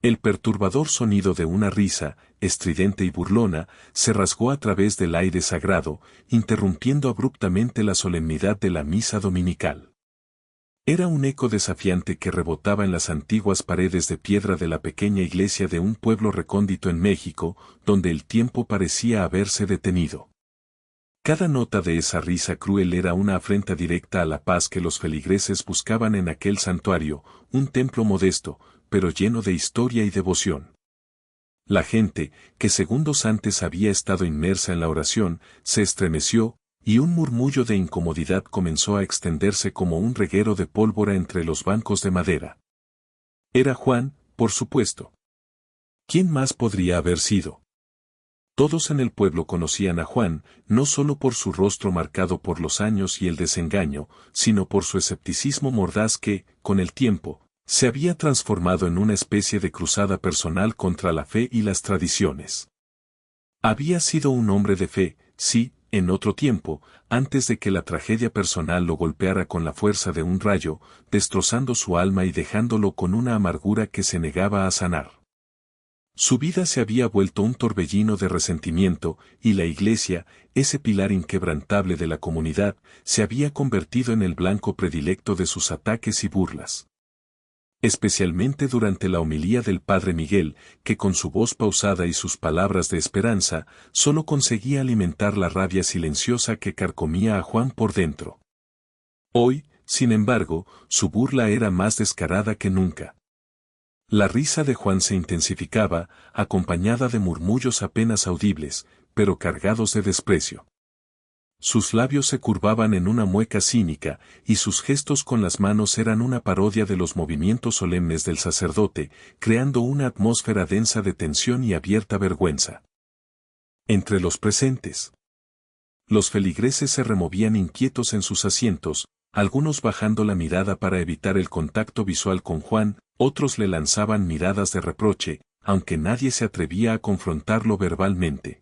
El perturbador sonido de una risa, estridente y burlona, se rasgó a través del aire sagrado, interrumpiendo abruptamente la solemnidad de la misa dominical. Era un eco desafiante que rebotaba en las antiguas paredes de piedra de la pequeña iglesia de un pueblo recóndito en México, donde el tiempo parecía haberse detenido. Cada nota de esa risa cruel era una afrenta directa a la paz que los feligreses buscaban en aquel santuario, un templo modesto, pero lleno de historia y devoción. La gente, que segundos antes había estado inmersa en la oración, se estremeció, y un murmullo de incomodidad comenzó a extenderse como un reguero de pólvora entre los bancos de madera. Era Juan, por supuesto. ¿Quién más podría haber sido? Todos en el pueblo conocían a Juan, no solo por su rostro marcado por los años y el desengaño, sino por su escepticismo mordaz que, con el tiempo, se había transformado en una especie de cruzada personal contra la fe y las tradiciones. Había sido un hombre de fe, sí, en otro tiempo, antes de que la tragedia personal lo golpeara con la fuerza de un rayo, destrozando su alma y dejándolo con una amargura que se negaba a sanar. Su vida se había vuelto un torbellino de resentimiento, y la iglesia, ese pilar inquebrantable de la comunidad, se había convertido en el blanco predilecto de sus ataques y burlas. Especialmente durante la homilía del padre Miguel, que con su voz pausada y sus palabras de esperanza, solo conseguía alimentar la rabia silenciosa que carcomía a Juan por dentro. Hoy, sin embargo, su burla era más descarada que nunca. La risa de Juan se intensificaba, acompañada de murmullos apenas audibles, pero cargados de desprecio. Sus labios se curvaban en una mueca cínica, y sus gestos con las manos eran una parodia de los movimientos solemnes del sacerdote, creando una atmósfera densa de tensión y abierta vergüenza. Entre los presentes, los feligreses se removían inquietos en sus asientos, algunos bajando la mirada para evitar el contacto visual con Juan, otros le lanzaban miradas de reproche, aunque nadie se atrevía a confrontarlo verbalmente.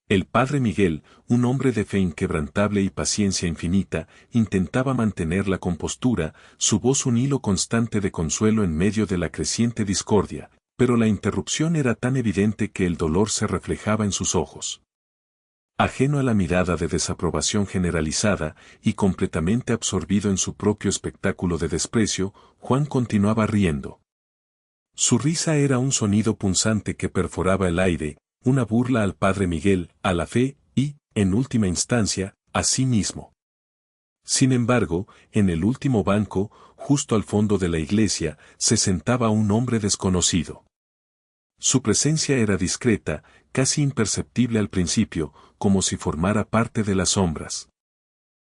El padre Miguel, un hombre de fe inquebrantable y paciencia infinita, intentaba mantener la compostura, su voz un hilo constante de consuelo en medio de la creciente discordia, pero la interrupción era tan evidente que el dolor se reflejaba en sus ojos. Ajeno a la mirada de desaprobación generalizada, y completamente absorbido en su propio espectáculo de desprecio, Juan continuaba riendo. Su risa era un sonido punzante que perforaba el aire, una burla al padre Miguel, a la fe, y, en última instancia, a sí mismo. Sin embargo, en el último banco, justo al fondo de la iglesia, se sentaba un hombre desconocido. Su presencia era discreta, casi imperceptible al principio, como si formara parte de las sombras.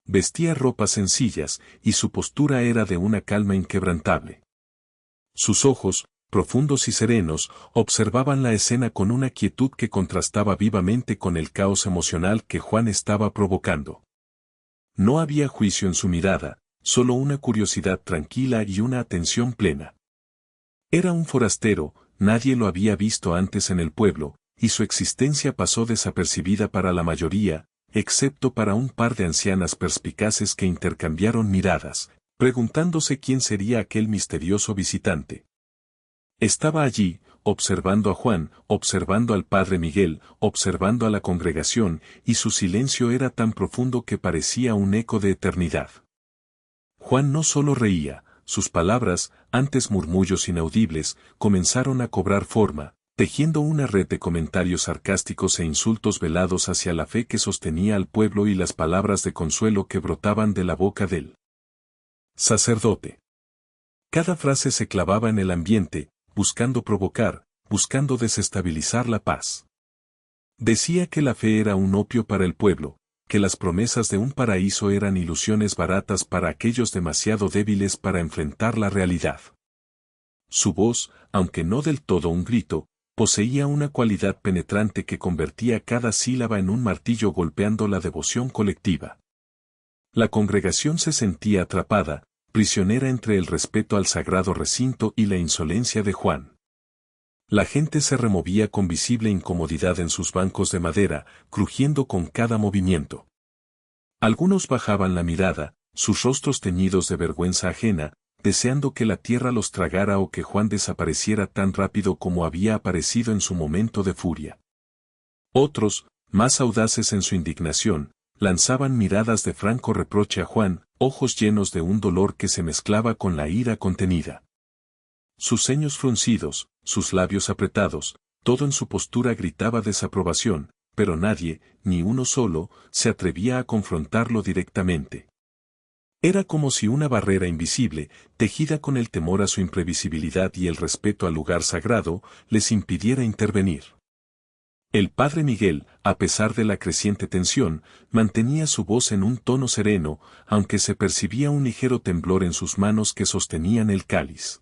Vestía ropas sencillas, y su postura era de una calma inquebrantable. Sus ojos, profundos y serenos, observaban la escena con una quietud que contrastaba vivamente con el caos emocional que Juan estaba provocando. No había juicio en su mirada, solo una curiosidad tranquila y una atención plena. Era un forastero, nadie lo había visto antes en el pueblo, y su existencia pasó desapercibida para la mayoría, excepto para un par de ancianas perspicaces que intercambiaron miradas, preguntándose quién sería aquel misterioso visitante. Estaba allí, observando a Juan, observando al padre Miguel, observando a la congregación, y su silencio era tan profundo que parecía un eco de eternidad. Juan no solo reía, sus palabras, antes murmullos inaudibles, comenzaron a cobrar forma, tejiendo una red de comentarios sarcásticos e insultos velados hacia la fe que sostenía al pueblo y las palabras de consuelo que brotaban de la boca del sacerdote. Cada frase se clavaba en el ambiente, buscando provocar, buscando desestabilizar la paz. Decía que la fe era un opio para el pueblo, que las promesas de un paraíso eran ilusiones baratas para aquellos demasiado débiles para enfrentar la realidad. Su voz, aunque no del todo un grito, poseía una cualidad penetrante que convertía cada sílaba en un martillo golpeando la devoción colectiva. La congregación se sentía atrapada, prisionera entre el respeto al sagrado recinto y la insolencia de Juan. La gente se removía con visible incomodidad en sus bancos de madera, crujiendo con cada movimiento. Algunos bajaban la mirada, sus rostros teñidos de vergüenza ajena, deseando que la tierra los tragara o que Juan desapareciera tan rápido como había aparecido en su momento de furia. Otros, más audaces en su indignación, lanzaban miradas de franco reproche a Juan, ojos llenos de un dolor que se mezclaba con la ira contenida. Sus ceños fruncidos, sus labios apretados, todo en su postura gritaba desaprobación, pero nadie, ni uno solo, se atrevía a confrontarlo directamente. Era como si una barrera invisible, tejida con el temor a su imprevisibilidad y el respeto al lugar sagrado, les impidiera intervenir. El padre Miguel, a pesar de la creciente tensión, mantenía su voz en un tono sereno, aunque se percibía un ligero temblor en sus manos que sostenían el cáliz.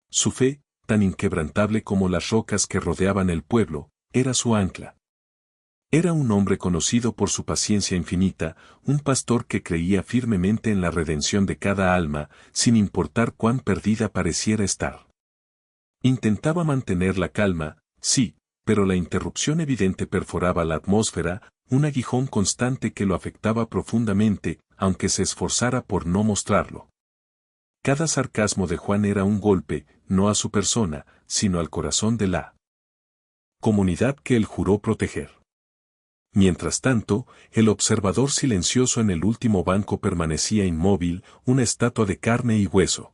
Su fe, tan inquebrantable como las rocas que rodeaban el pueblo, era su ancla. Era un hombre conocido por su paciencia infinita, un pastor que creía firmemente en la redención de cada alma, sin importar cuán perdida pareciera estar. Intentaba mantener la calma, sí, pero la interrupción evidente perforaba la atmósfera, un aguijón constante que lo afectaba profundamente, aunque se esforzara por no mostrarlo. Cada sarcasmo de Juan era un golpe, no a su persona, sino al corazón de la comunidad que él juró proteger. Mientras tanto, el observador silencioso en el último banco permanecía inmóvil, una estatua de carne y hueso.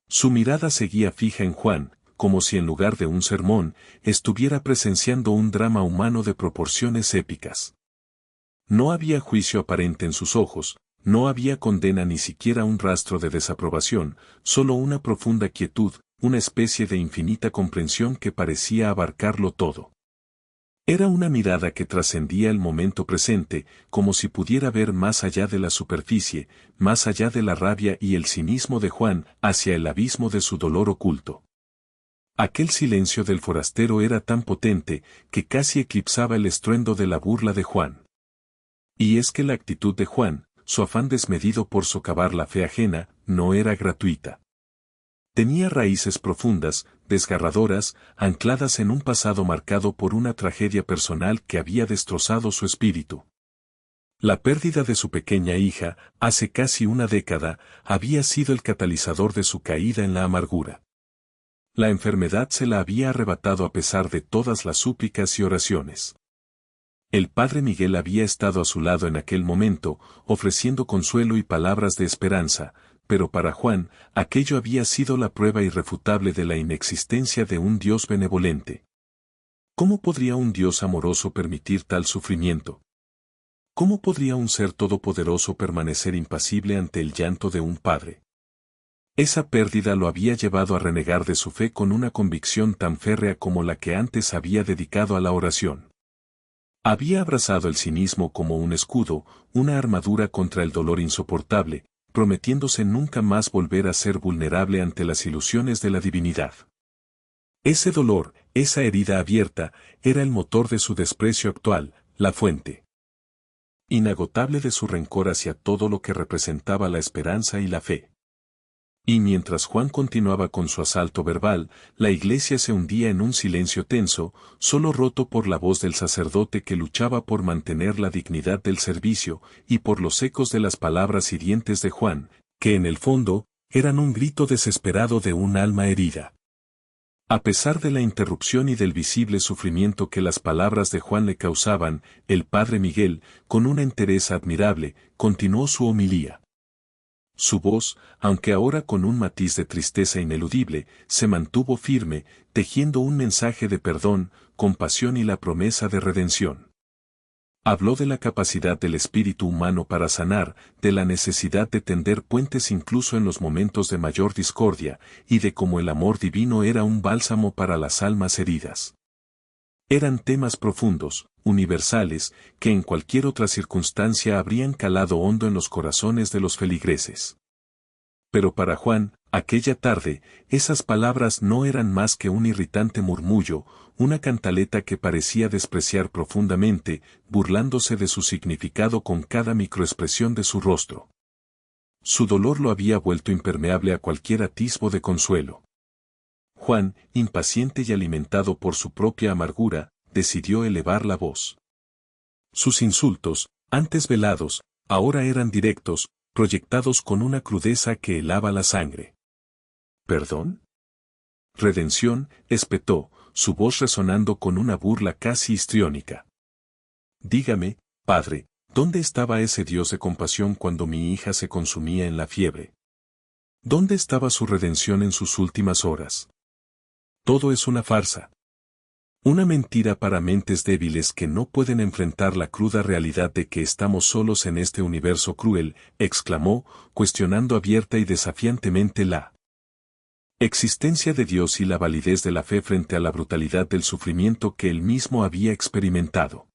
Su mirada seguía fija en Juan, como si en lugar de un sermón, estuviera presenciando un drama humano de proporciones épicas. No había juicio aparente en sus ojos, no había condena ni siquiera un rastro de desaprobación, solo una profunda quietud, una especie de infinita comprensión que parecía abarcarlo todo. Era una mirada que trascendía el momento presente, como si pudiera ver más allá de la superficie, más allá de la rabia y el cinismo de Juan, hacia el abismo de su dolor oculto. Aquel silencio del forastero era tan potente, que casi eclipsaba el estruendo de la burla de Juan. Y es que la actitud de Juan, su afán desmedido por socavar la fe ajena, no era gratuita. Tenía raíces profundas, desgarradoras, ancladas en un pasado marcado por una tragedia personal que había destrozado su espíritu. La pérdida de su pequeña hija, hace casi una década, había sido el catalizador de su caída en la amargura. La enfermedad se la había arrebatado a pesar de todas las súplicas y oraciones. El padre Miguel había estado a su lado en aquel momento, ofreciendo consuelo y palabras de esperanza, pero para Juan, aquello había sido la prueba irrefutable de la inexistencia de un Dios benevolente. ¿Cómo podría un Dios amoroso permitir tal sufrimiento? ¿Cómo podría un ser todopoderoso permanecer impasible ante el llanto de un padre? Esa pérdida lo había llevado a renegar de su fe con una convicción tan férrea como la que antes había dedicado a la oración. Había abrazado el cinismo como un escudo, una armadura contra el dolor insoportable, prometiéndose nunca más volver a ser vulnerable ante las ilusiones de la divinidad. Ese dolor, esa herida abierta, era el motor de su desprecio actual, la fuente inagotable de su rencor hacia todo lo que representaba la esperanza y la fe. Y mientras Juan continuaba con su asalto verbal, la iglesia se hundía en un silencio tenso, solo roto por la voz del sacerdote que luchaba por mantener la dignidad del servicio, y por los ecos de las palabras hirientes de Juan, que en el fondo, eran un grito desesperado de un alma herida. A pesar de la interrupción y del visible sufrimiento que las palabras de Juan le causaban, el padre Miguel, con una entereza admirable, continuó su homilía. Su voz, aunque ahora con un matiz de tristeza ineludible, se mantuvo firme, tejiendo un mensaje de perdón, compasión y la promesa de redención. Habló de la capacidad del espíritu humano para sanar, de la necesidad de tender puentes incluso en los momentos de mayor discordia, y de cómo el amor divino era un bálsamo para las almas heridas. Eran temas profundos, universales, que en cualquier otra circunstancia habrían calado hondo en los corazones de los feligreses. Pero para Juan, aquella tarde, esas palabras no eran más que un irritante murmullo, una cantaleta que parecía despreciar profundamente, burlándose de su significado con cada microexpresión de su rostro. Su dolor lo había vuelto impermeable a cualquier atisbo de consuelo. Juan, impaciente y alimentado por su propia amargura, decidió elevar la voz. Sus insultos, antes velados, ahora eran directos, proyectados con una crudeza que helaba la sangre. ¿Perdón? Redención, espetó, su voz resonando con una burla casi histriónica. Dígame, padre, ¿dónde estaba ese Dios de compasión cuando mi hija se consumía en la fiebre? ¿Dónde estaba su redención en sus últimas horas? Todo es una farsa. Una mentira para mentes débiles que no pueden enfrentar la cruda realidad de que estamos solos en este universo cruel, exclamó, cuestionando abierta y desafiantemente la existencia de Dios y la validez de la fe frente a la brutalidad del sufrimiento que él mismo había experimentado.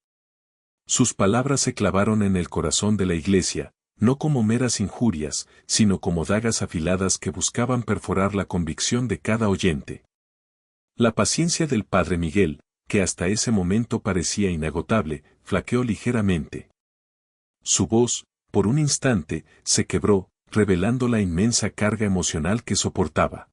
Sus palabras se clavaron en el corazón de la iglesia, no como meras injurias, sino como dagas afiladas que buscaban perforar la convicción de cada oyente. La paciencia del padre Miguel, que hasta ese momento parecía inagotable, flaqueó ligeramente. Su voz, por un instante, se quebró, revelando la inmensa carga emocional que soportaba.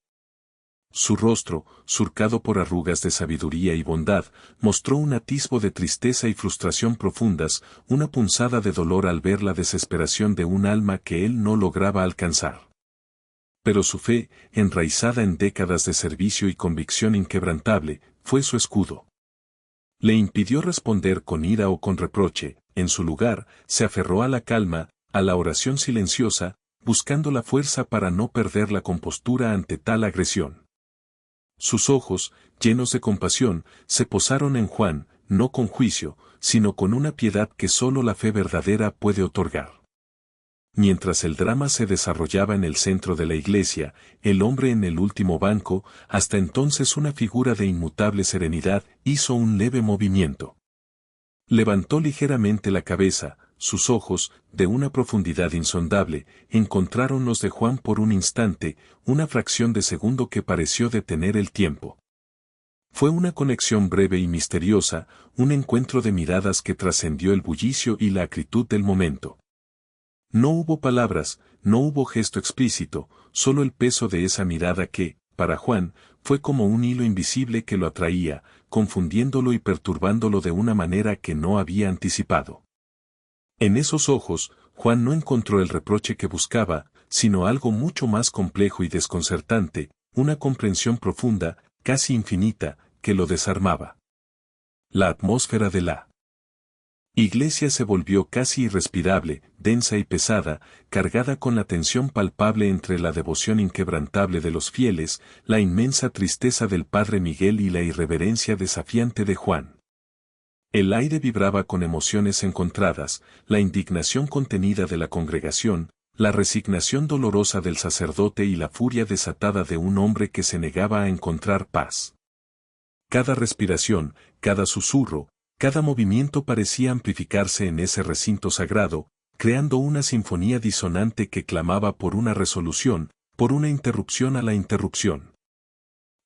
Su rostro, surcado por arrugas de sabiduría y bondad, mostró un atisbo de tristeza y frustración profundas, una punzada de dolor al ver la desesperación de un alma que él no lograba alcanzar. Pero su fe, enraizada en décadas de servicio y convicción inquebrantable, fue su escudo. Le impidió responder con ira o con reproche, en su lugar, se aferró a la calma, a la oración silenciosa, buscando la fuerza para no perder la compostura ante tal agresión. Sus ojos, llenos de compasión, se posaron en Juan, no con juicio, sino con una piedad que sólo la fe verdadera puede otorgar. Mientras el drama se desarrollaba en el centro de la iglesia, el hombre en el último banco, hasta entonces una figura de inmutable serenidad, hizo un leve movimiento. Levantó ligeramente la cabeza, sus ojos, de una profundidad insondable, encontraron los de Juan por un instante, una fracción de segundo que pareció detener el tiempo. Fue una conexión breve y misteriosa, un encuentro de miradas que trascendió el bullicio y la acritud del momento. No hubo palabras, no hubo gesto explícito, solo el peso de esa mirada que, para Juan, fue como un hilo invisible que lo atraía, confundiéndolo y perturbándolo de una manera que no había anticipado. En esos ojos, Juan no encontró el reproche que buscaba, sino algo mucho más complejo y desconcertante, una comprensión profunda, casi infinita, que lo desarmaba. La atmósfera de la iglesia se volvió casi irrespirable, densa y pesada, cargada con la tensión palpable entre la devoción inquebrantable de los fieles, la inmensa tristeza del padre Miguel y la irreverencia desafiante de Juan. El aire vibraba con emociones encontradas, la indignación contenida de la congregación, la resignación dolorosa del sacerdote y la furia desatada de un hombre que se negaba a encontrar paz. Cada respiración, cada susurro, cada movimiento parecía amplificarse en ese recinto sagrado, creando una sinfonía disonante que clamaba por una resolución, por una interrupción a la interrupción.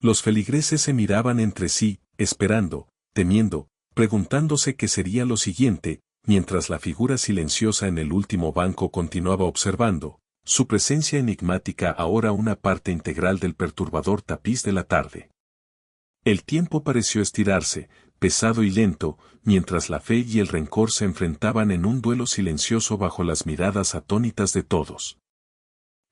Los feligreses se miraban entre sí, esperando, temiendo, preguntándose qué sería lo siguiente, mientras la figura silenciosa en el último banco continuaba observando, su presencia enigmática ahora una parte integral del perturbador tapiz de la tarde. El tiempo pareció estirarse, pesado y lento, mientras la fe y el rencor se enfrentaban en un duelo silencioso bajo las miradas atónitas de todos.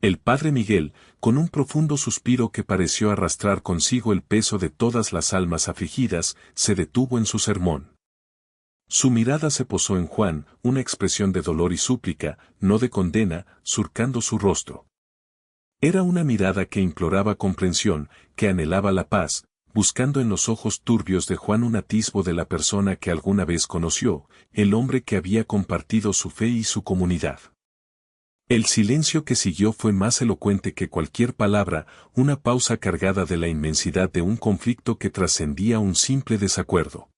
El padre Miguel, con un profundo suspiro que pareció arrastrar consigo el peso de todas las almas afligidas, se detuvo en su sermón. Su mirada se posó en Juan, una expresión de dolor y súplica, no de condena, surcando su rostro. Era una mirada que imploraba comprensión, que anhelaba la paz, buscando en los ojos turbios de Juan un atisbo de la persona que alguna vez conoció, el hombre que había compartido su fe y su comunidad. El silencio que siguió fue más elocuente que cualquier palabra, una pausa cargada de la inmensidad de un conflicto que trascendía un simple desacuerdo.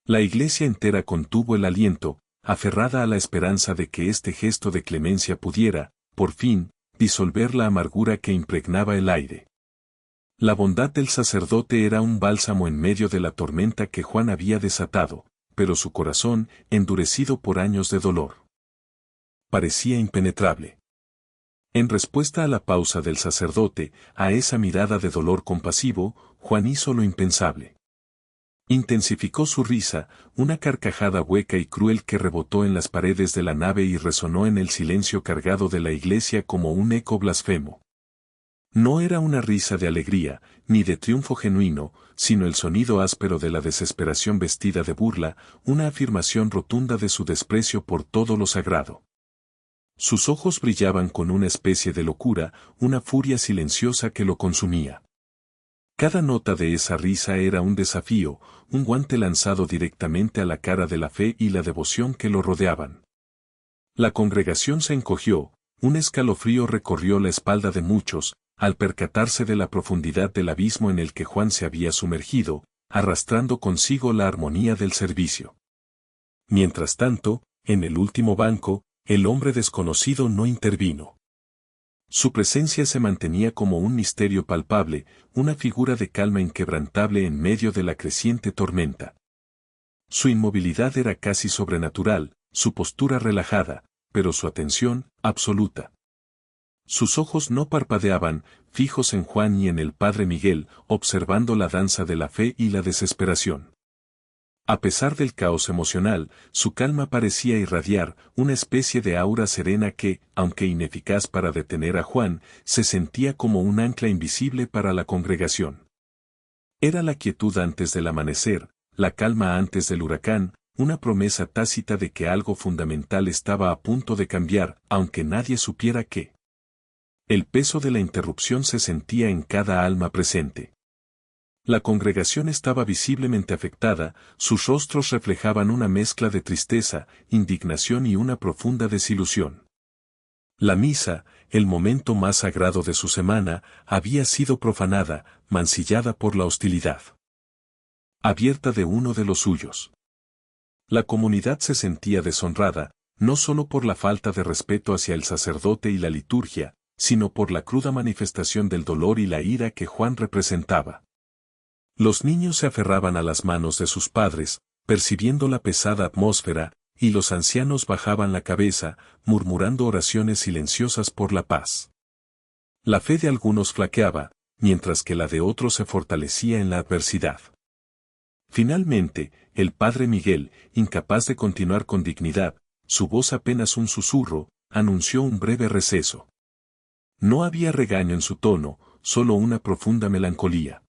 La iglesia entera contuvo el aliento, aferrada a la esperanza de que este gesto de clemencia pudiera, por fin, disolver la amargura que impregnaba el aire. La bondad del sacerdote era un bálsamo en medio de la tormenta que Juan había desatado, pero su corazón, endurecido por años de dolor, parecía impenetrable. En respuesta a la pausa del sacerdote, a esa mirada de dolor compasivo, Juan hizo lo impensable. Intensificó su risa, una carcajada hueca y cruel que rebotó en las paredes de la nave y resonó en el silencio cargado de la iglesia como un eco blasfemo. No era una risa de alegría, ni de triunfo genuino, sino el sonido áspero de la desesperación vestida de burla, una afirmación rotunda de su desprecio por todo lo sagrado. Sus ojos brillaban con una especie de locura, una furia silenciosa que lo consumía. Cada nota de esa risa era un desafío, un guante lanzado directamente a la cara de la fe y la devoción que lo rodeaban. La congregación se encogió, un escalofrío recorrió la espalda de muchos, al percatarse de la profundidad del abismo en el que Juan se había sumergido, arrastrando consigo la armonía del servicio. Mientras tanto, en el último banco, el hombre desconocido no intervino. Su presencia se mantenía como un misterio palpable, una figura de calma inquebrantable en medio de la creciente tormenta. Su inmovilidad era casi sobrenatural, su postura relajada, pero su atención, absoluta. Sus ojos no parpadeaban, fijos en Juan y en el padre Miguel, observando la danza de la fe y la desesperación. A pesar del caos emocional, su calma parecía irradiar, una especie de aura serena que, aunque ineficaz para detener a Juan, se sentía como un ancla invisible para la congregación. Era la quietud antes del amanecer, la calma antes del huracán, una promesa tácita de que algo fundamental estaba a punto de cambiar, aunque nadie supiera qué. El peso de la interrupción se sentía en cada alma presente. La congregación estaba visiblemente afectada, sus rostros reflejaban una mezcla de tristeza, indignación y una profunda desilusión. La misa, el momento más sagrado de su semana, había sido profanada, mancillada por la hostilidad abierta de uno de los suyos. La comunidad se sentía deshonrada, no solo por la falta de respeto hacia el sacerdote y la liturgia, sino por la cruda manifestación del dolor y la ira que Juan representaba. Los niños se aferraban a las manos de sus padres, percibiendo la pesada atmósfera, y los ancianos bajaban la cabeza, murmurando oraciones silenciosas por la paz. La fe de algunos flaqueaba, mientras que la de otros se fortalecía en la adversidad. Finalmente, el padre Miguel, incapaz de continuar con dignidad, su voz apenas un susurro, anunció un breve receso. No había regaño en su tono, solo una profunda melancolía.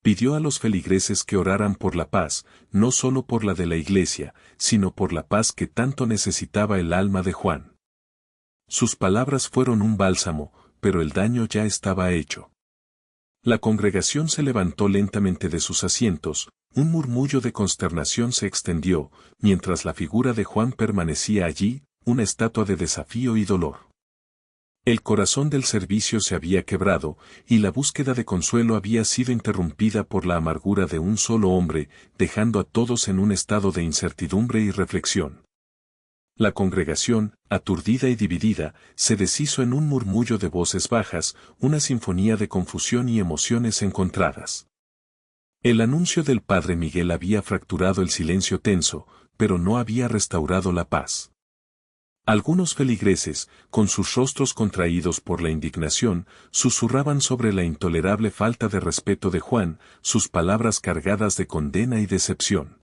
Pidió a los feligreses que oraran por la paz, no solo por la de la iglesia, sino por la paz que tanto necesitaba el alma de Juan. Sus palabras fueron un bálsamo, pero el daño ya estaba hecho. La congregación se levantó lentamente de sus asientos, un murmullo de consternación se extendió, mientras la figura de Juan permanecía allí, una estatua de desafío y dolor. El corazón del servicio se había quebrado, y la búsqueda de consuelo había sido interrumpida por la amargura de un solo hombre, dejando a todos en un estado de incertidumbre y reflexión. La congregación, aturdida y dividida, se deshizo en un murmullo de voces bajas, una sinfonía de confusión y emociones encontradas. El anuncio del padre Miguel había fracturado el silencio tenso, pero no había restaurado la paz. Algunos feligreses, con sus rostros contraídos por la indignación, susurraban sobre la intolerable falta de respeto de Juan, sus palabras cargadas de condena y decepción.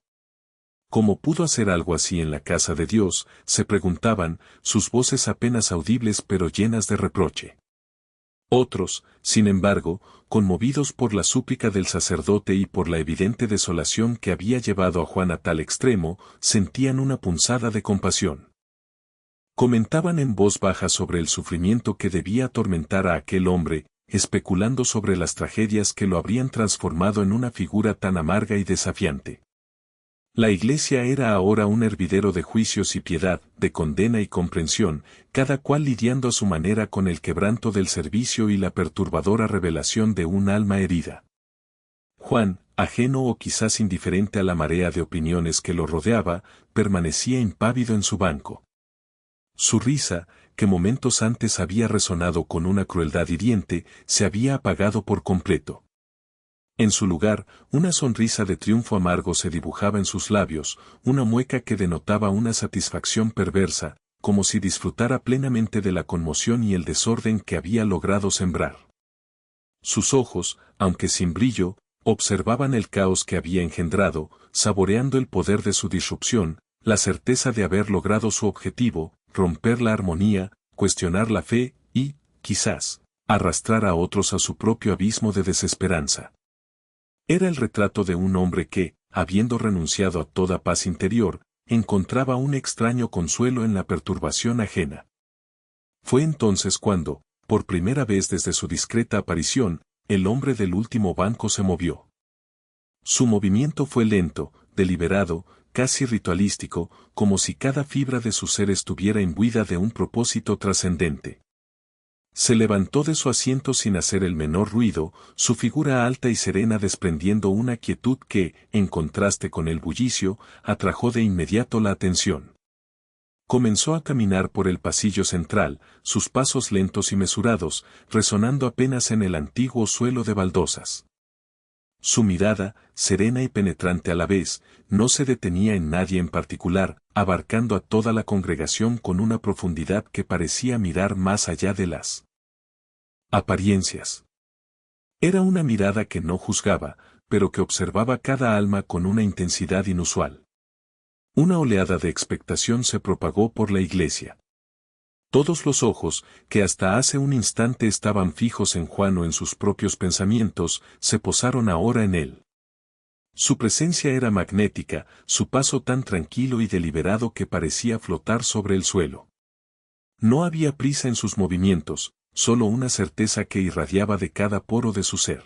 ¿Cómo pudo hacer algo así en la casa de Dios?, se preguntaban, sus voces apenas audibles pero llenas de reproche. Otros, sin embargo, conmovidos por la súplica del sacerdote y por la evidente desolación que había llevado a Juan a tal extremo, sentían una punzada de compasión. Comentaban en voz baja sobre el sufrimiento que debía atormentar a aquel hombre, especulando sobre las tragedias que lo habrían transformado en una figura tan amarga y desafiante. La iglesia era ahora un hervidero de juicios y piedad, de condena y comprensión, cada cual lidiando a su manera con el quebranto del servicio y la perturbadora revelación de un alma herida. Juan, ajeno o quizás indiferente a la marea de opiniones que lo rodeaba, permanecía impávido en su banco. Su risa, que momentos antes había resonado con una crueldad hiriente, se había apagado por completo. En su lugar, una sonrisa de triunfo amargo se dibujaba en sus labios, una mueca que denotaba una satisfacción perversa, como si disfrutara plenamente de la conmoción y el desorden que había logrado sembrar. Sus ojos, aunque sin brillo, Observaban el caos que había engendrado, saboreando el poder de su disrupción, la certeza de haber logrado su objetivo, romper la armonía, cuestionar la fe y, quizás, arrastrar a otros a su propio abismo de desesperanza. Era el retrato de un hombre que, habiendo renunciado a toda paz interior, encontraba un extraño consuelo en la perturbación ajena. Fue entonces cuando, por primera vez desde su discreta aparición, el hombre del último banco se movió. Su movimiento fue lento, deliberado, casi ritualístico, como si cada fibra de su ser estuviera imbuida de un propósito trascendente. Se levantó de su asiento sin hacer el menor ruido, su figura alta y serena desprendiendo una quietud que, en contraste con el bullicio, atrajo de inmediato la atención. Comenzó a caminar por el pasillo central, sus pasos lentos y mesurados, resonando apenas en el antiguo suelo de baldosas. Su mirada, serena y penetrante a la vez, no se detenía en nadie en particular, abarcando a toda la congregación con una profundidad que parecía mirar más allá de las apariencias. Era una mirada que no juzgaba, pero que observaba cada alma con una intensidad inusual. Una oleada de expectación se propagó por la iglesia. Todos los ojos, que hasta hace un instante estaban fijos en Juan o en sus propios pensamientos, se posaron ahora en él. Su presencia era magnética, su paso tan tranquilo y deliberado que parecía flotar sobre el suelo. No había prisa en sus movimientos, solo una certeza que irradiaba de cada poro de su ser.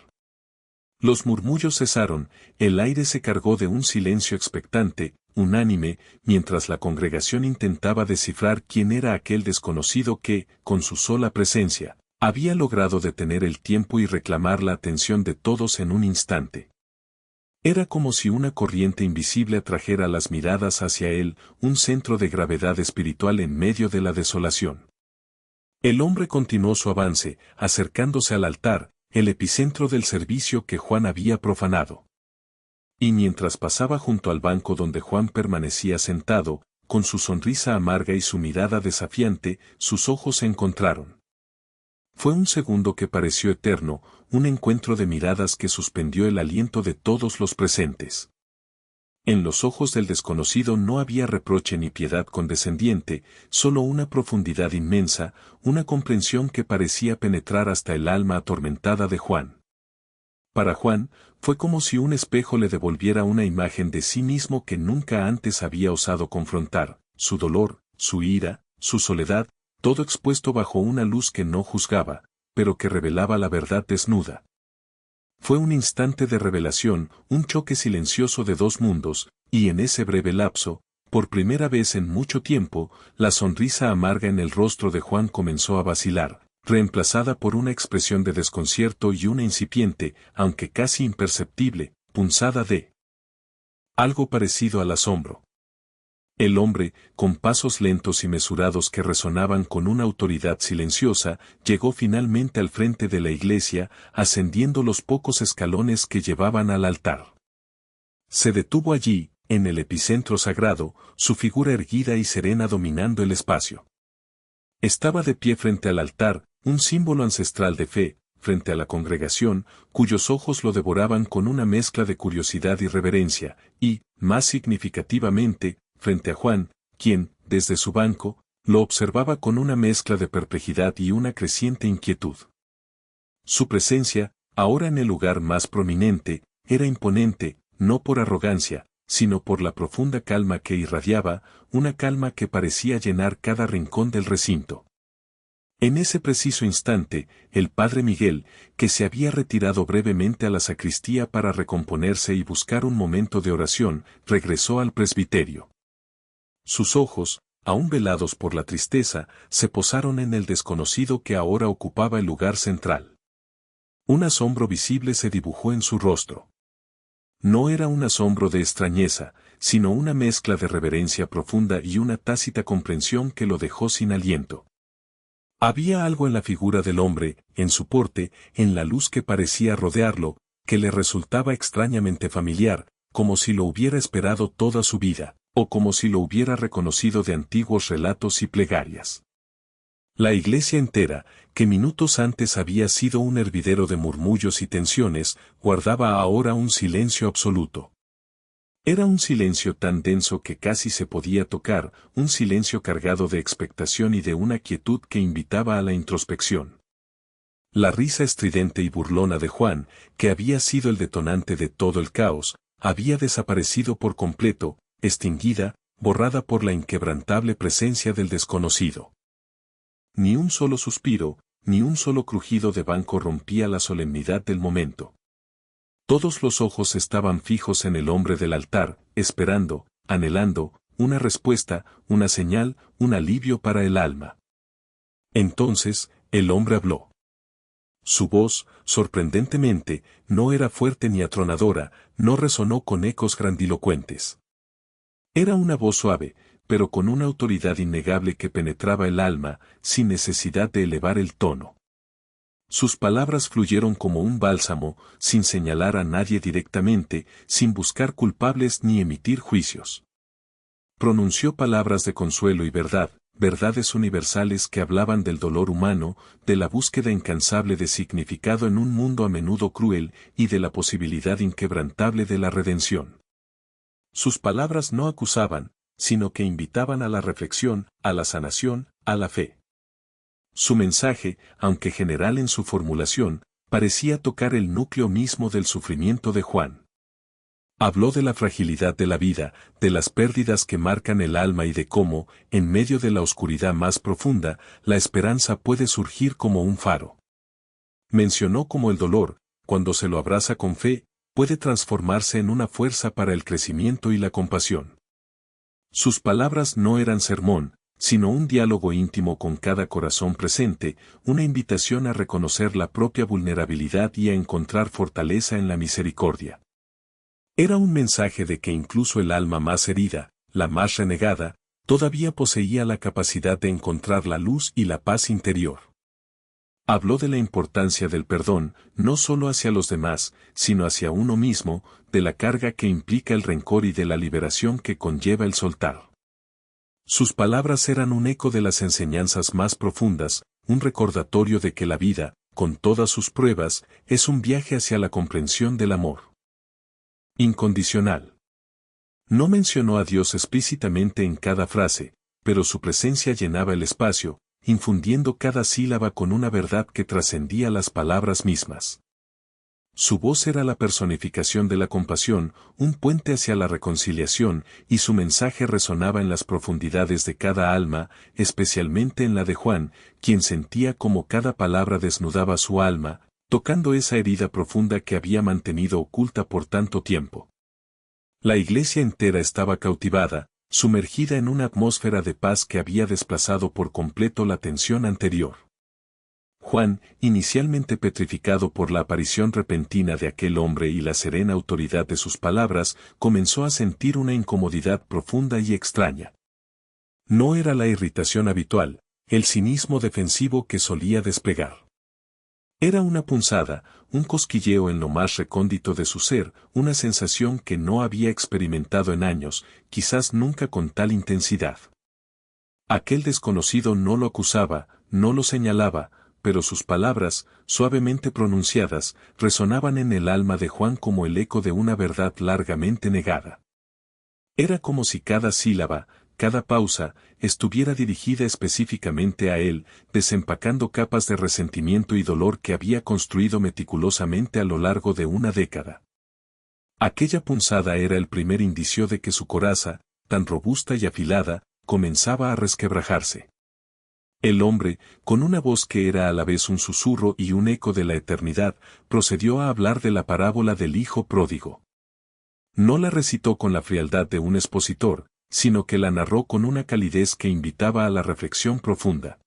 Los murmullos cesaron, el aire se cargó de un silencio expectante, unánime, mientras la congregación intentaba descifrar quién era aquel desconocido que, con su sola presencia, había logrado detener el tiempo y reclamar la atención de todos en un instante. Era como si una corriente invisible atrajera las miradas hacia él, un centro de gravedad espiritual en medio de la desolación. El hombre continuó su avance, acercándose al altar, el epicentro del servicio que Juan había profanado. Y mientras pasaba junto al banco donde Juan permanecía sentado, con su sonrisa amarga y su mirada desafiante, sus ojos se encontraron. Fue un segundo que pareció eterno, un encuentro de miradas que suspendió el aliento de todos los presentes. En los ojos del desconocido no había reproche ni piedad condescendiente, solo una profundidad inmensa, una comprensión que parecía penetrar hasta el alma atormentada de Juan. Para Juan, fue como si un espejo le devolviera una imagen de sí mismo que nunca antes había osado confrontar, su dolor, su ira, su soledad, todo expuesto bajo una luz que no juzgaba, pero que revelaba la verdad desnuda. Fue un instante de revelación, un choque silencioso de dos mundos, y en ese breve lapso, por primera vez en mucho tiempo, la sonrisa amarga en el rostro de Juan comenzó a vacilar, reemplazada por una expresión de desconcierto y una incipiente, aunque casi imperceptible, punzada de algo parecido al asombro. El hombre, con pasos lentos y mesurados que resonaban con una autoridad silenciosa, llegó finalmente al frente de la iglesia, ascendiendo los pocos escalones que llevaban al altar. Se detuvo allí, en el epicentro sagrado, su figura erguida y serena dominando el espacio. Estaba de pie frente al altar, un símbolo ancestral de fe, frente a la congregación, cuyos ojos lo devoraban con una mezcla de curiosidad y reverencia, y, más significativamente, frente a Juan, quien, desde su banco, lo observaba con una mezcla de perplejidad y una creciente inquietud. Su presencia, ahora en el lugar más prominente, era imponente, no por arrogancia, sino por la profunda calma que irradiaba, una calma que parecía llenar cada rincón del recinto. En ese preciso instante, el padre Miguel, que se había retirado brevemente a la sacristía para recomponerse y buscar un momento de oración, regresó al presbiterio. Sus ojos, aún velados por la tristeza, se posaron en el desconocido que ahora ocupaba el lugar central. Un asombro visible se dibujó en su rostro. No era un asombro de extrañeza, sino una mezcla de reverencia profunda y una tácita comprensión que lo dejó sin aliento. Había algo en la figura del hombre, en su porte, en la luz que parecía rodearlo, que le resultaba extrañamente familiar, como si lo hubiera esperado toda su vida, o como si lo hubiera reconocido de antiguos relatos y plegarias. La iglesia entera, que minutos antes había sido un hervidero de murmullos y tensiones, guardaba ahora un silencio absoluto. Era un silencio tan denso que casi se podía tocar, un silencio cargado de expectación y de una quietud que invitaba a la introspección. La risa estridente y burlona de Juan, que había sido el detonante de todo el caos, había desaparecido por completo, extinguida, borrada por la inquebrantable presencia del desconocido. Ni un solo suspiro, ni un solo crujido de banco rompía la solemnidad del momento. Todos los ojos estaban fijos en el hombre del altar, esperando, anhelando, una respuesta, una señal, un alivio para el alma. Entonces, el hombre habló. Su voz, sorprendentemente, no era fuerte ni atronadora, no resonó con ecos grandilocuentes. Era una voz suave, pero con una autoridad innegable que penetraba el alma, sin necesidad de elevar el tono. Sus palabras fluyeron como un bálsamo, sin señalar a nadie directamente, sin buscar culpables ni emitir juicios. Pronunció palabras de consuelo y verdad, verdades universales que hablaban del dolor humano, de la búsqueda incansable de significado en un mundo a menudo cruel y de la posibilidad inquebrantable de la redención. Sus palabras no acusaban, sino que invitaban a la reflexión, a la sanación, a la fe. Su mensaje, aunque general en su formulación, parecía tocar el núcleo mismo del sufrimiento de Juan. Habló de la fragilidad de la vida, de las pérdidas que marcan el alma y de cómo, en medio de la oscuridad más profunda, la esperanza puede surgir como un faro. Mencionó cómo el dolor, cuando se lo abraza con fe, puede transformarse en una fuerza para el crecimiento y la compasión. Sus palabras no eran sermón, sino un diálogo íntimo con cada corazón presente, una invitación a reconocer la propia vulnerabilidad y a encontrar fortaleza en la misericordia. Era un mensaje de que incluso el alma más herida, la más renegada, todavía poseía la capacidad de encontrar la luz y la paz interior. Habló de la importancia del perdón, no solo hacia los demás, sino hacia uno mismo, de la carga que implica el rencor y de la liberación que conlleva el soltar. Sus palabras eran un eco de las enseñanzas más profundas, un recordatorio de que la vida, con todas sus pruebas, es un viaje hacia la comprensión del amor incondicional. No mencionó a Dios explícitamente en cada frase, pero su presencia llenaba el espacio, infundiendo cada sílaba con una verdad que trascendía las palabras mismas. Su voz era la personificación de la compasión, un puente hacia la reconciliación, y su mensaje resonaba en las profundidades de cada alma, especialmente en la de Juan, quien sentía como cada palabra desnudaba su alma, tocando esa herida profunda que había mantenido oculta por tanto tiempo. La iglesia entera estaba cautivada, sumergida en una atmósfera de paz que había desplazado por completo la tensión anterior. Juan, inicialmente petrificado por la aparición repentina de aquel hombre y la serena autoridad de sus palabras, comenzó a sentir una incomodidad profunda y extraña. No era la irritación habitual, el cinismo defensivo que solía desplegar. Era una punzada, un cosquilleo en lo más recóndito de su ser, una sensación que no había experimentado en años, quizás nunca con tal intensidad. Aquel desconocido no lo acusaba, no lo señalaba, pero sus palabras, suavemente pronunciadas, resonaban en el alma de Juan como el eco de una verdad largamente negada. Era como si cada sílaba, cada pausa, estuviera dirigida específicamente a él, desempacando capas de resentimiento y dolor que había construido meticulosamente a lo largo de una década. Aquella punzada era el primer indicio de que su coraza, tan robusta y afilada, comenzaba a resquebrajarse. El hombre, con una voz que era a la vez un susurro y un eco de la eternidad, procedió a hablar de la parábola del hijo pródigo. No la recitó con la frialdad de un expositor, sino que la narró con una calidez que invitaba a la reflexión profunda.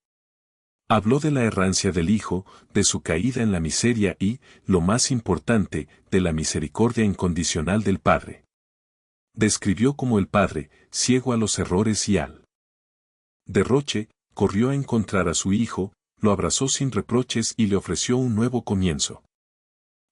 Habló de la errancia del hijo, de su caída en la miseria y, lo más importante, de la misericordia incondicional del Padre. Describió cómo el Padre, ciego a los errores y al derroche, corrió a encontrar a su hijo, lo abrazó sin reproches y le ofreció un nuevo comienzo.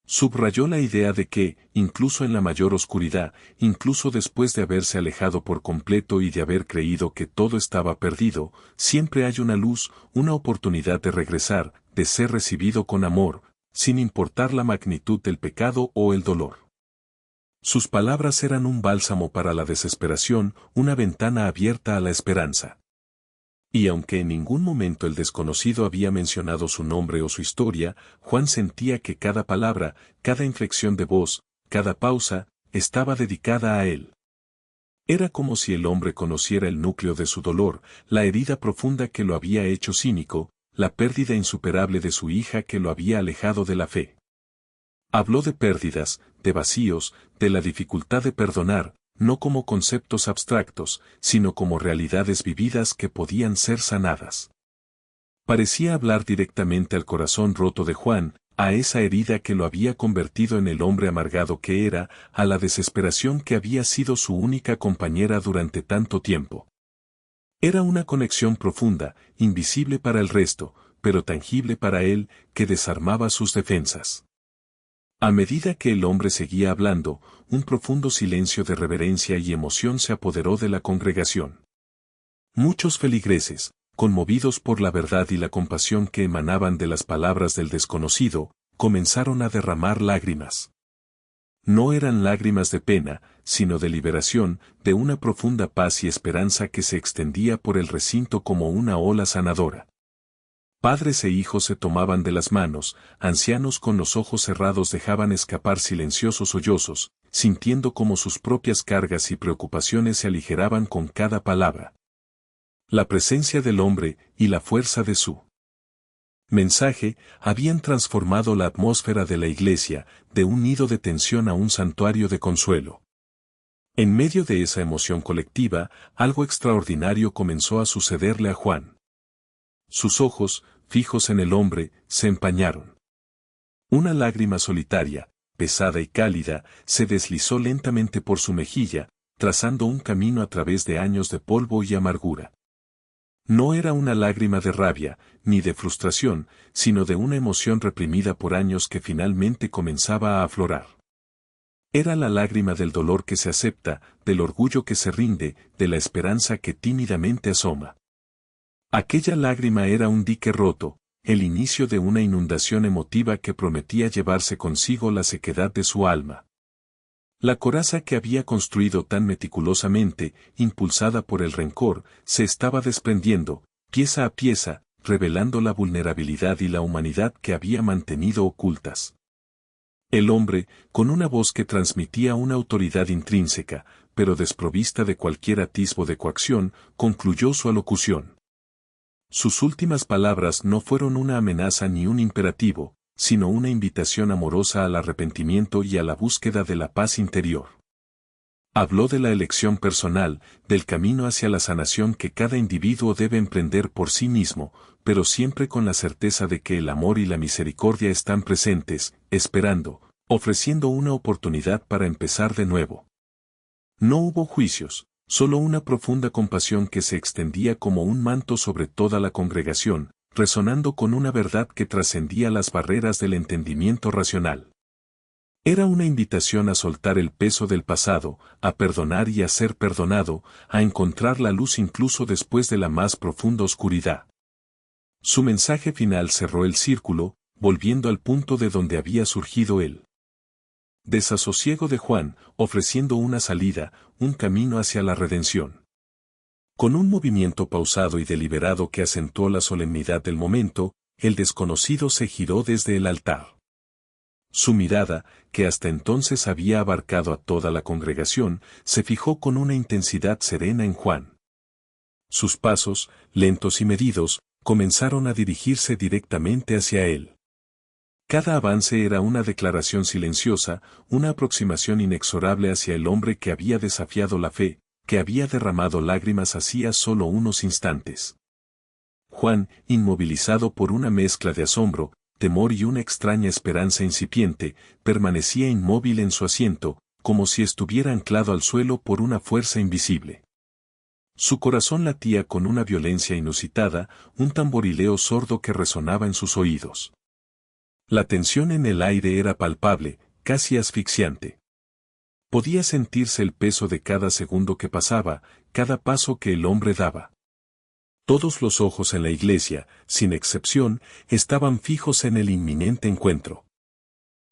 Subrayó la idea de que, incluso en la mayor oscuridad, incluso después de haberse alejado por completo y de haber creído que todo estaba perdido, siempre hay una luz, una oportunidad de regresar, de ser recibido con amor, sin importar la magnitud del pecado o el dolor. Sus palabras eran un bálsamo para la desesperación, una ventana abierta a la esperanza. Y aunque en ningún momento el desconocido había mencionado su nombre o su historia, Juan sentía que cada palabra, cada inflexión de voz, cada pausa, estaba dedicada a él. Era como si el hombre conociera el núcleo de su dolor, la herida profunda que lo había hecho cínico, la pérdida insuperable de su hija que lo había alejado de la fe. Habló de pérdidas, de vacíos, de la dificultad de perdonar, no como conceptos abstractos, sino como realidades vividas que podían ser sanadas. Parecía hablar directamente al corazón roto de Juan, a esa herida que lo había convertido en el hombre amargado que era, a la desesperación que había sido su única compañera durante tanto tiempo. Era una conexión profunda, invisible para el resto, pero tangible para él, que desarmaba sus defensas. A medida que el hombre seguía hablando, un profundo silencio de reverencia y emoción se apoderó de la congregación. Muchos feligreses, conmovidos por la verdad y la compasión que emanaban de las palabras del desconocido, comenzaron a derramar lágrimas. No eran lágrimas de pena, sino de liberación, de una profunda paz y esperanza que se extendía por el recinto como una ola sanadora. Padres e hijos se tomaban de las manos, ancianos con los ojos cerrados dejaban escapar silenciosos sollozos, sintiendo como sus propias cargas y preocupaciones se aligeraban con cada palabra. La presencia del hombre y la fuerza de su mensaje habían transformado la atmósfera de la iglesia, de un nido de tensión a un santuario de consuelo. En medio de esa emoción colectiva, algo extraordinario comenzó a sucederle a Juan. Sus ojos, fijos en el hombre, se empañaron. Una lágrima solitaria, pesada y cálida, se deslizó lentamente por su mejilla, trazando un camino a través de años de polvo y amargura. No era una lágrima de rabia, ni de frustración, sino de una emoción reprimida por años que finalmente comenzaba a aflorar. Era la lágrima del dolor que se acepta, del orgullo que se rinde, de la esperanza que tímidamente asoma. Aquella lágrima era un dique roto, el inicio de una inundación emotiva que prometía llevarse consigo la sequedad de su alma. La coraza que había construido tan meticulosamente, impulsada por el rencor, se estaba desprendiendo, pieza a pieza, revelando la vulnerabilidad y la humanidad que había mantenido ocultas. El hombre, con una voz que transmitía una autoridad intrínseca, pero desprovista de cualquier atisbo de coacción, concluyó su alocución. Sus últimas palabras no fueron una amenaza ni un imperativo, sino una invitación amorosa al arrepentimiento y a la búsqueda de la paz interior. Habló de la elección personal, del camino hacia la sanación que cada individuo debe emprender por sí mismo, pero siempre con la certeza de que el amor y la misericordia están presentes, esperando, ofreciendo una oportunidad para empezar de nuevo. No hubo juicios, solo una profunda compasión que se extendía como un manto sobre toda la congregación, resonando con una verdad que trascendía las barreras del entendimiento racional. Era una invitación a soltar el peso del pasado, a perdonar y a ser perdonado, a encontrar la luz incluso después de la más profunda oscuridad. Su mensaje final cerró el círculo, volviendo al punto de donde había surgido el desasosiego de Juan, ofreciendo una salida, un camino hacia la redención. Con un movimiento pausado y deliberado que acentuó la solemnidad del momento, el desconocido se giró desde el altar. Su mirada, que hasta entonces había abarcado a toda la congregación, se fijó con una intensidad serena en Juan. Sus pasos, lentos y medidos, comenzaron a dirigirse directamente hacia él. Cada avance era una declaración silenciosa, una aproximación inexorable hacia el hombre que había desafiado la fe, que había derramado lágrimas hacía solo unos instantes. Juan, inmovilizado por una mezcla de asombro, temor y una extraña esperanza incipiente, permanecía inmóvil en su asiento, como si estuviera anclado al suelo por una fuerza invisible. Su corazón latía con una violencia inusitada, un tamborileo sordo que resonaba en sus oídos. La tensión en el aire era palpable, casi asfixiante. Podía sentirse el peso de cada segundo que pasaba, cada paso que el hombre daba. Todos los ojos en la iglesia, sin excepción, estaban fijos en el inminente encuentro.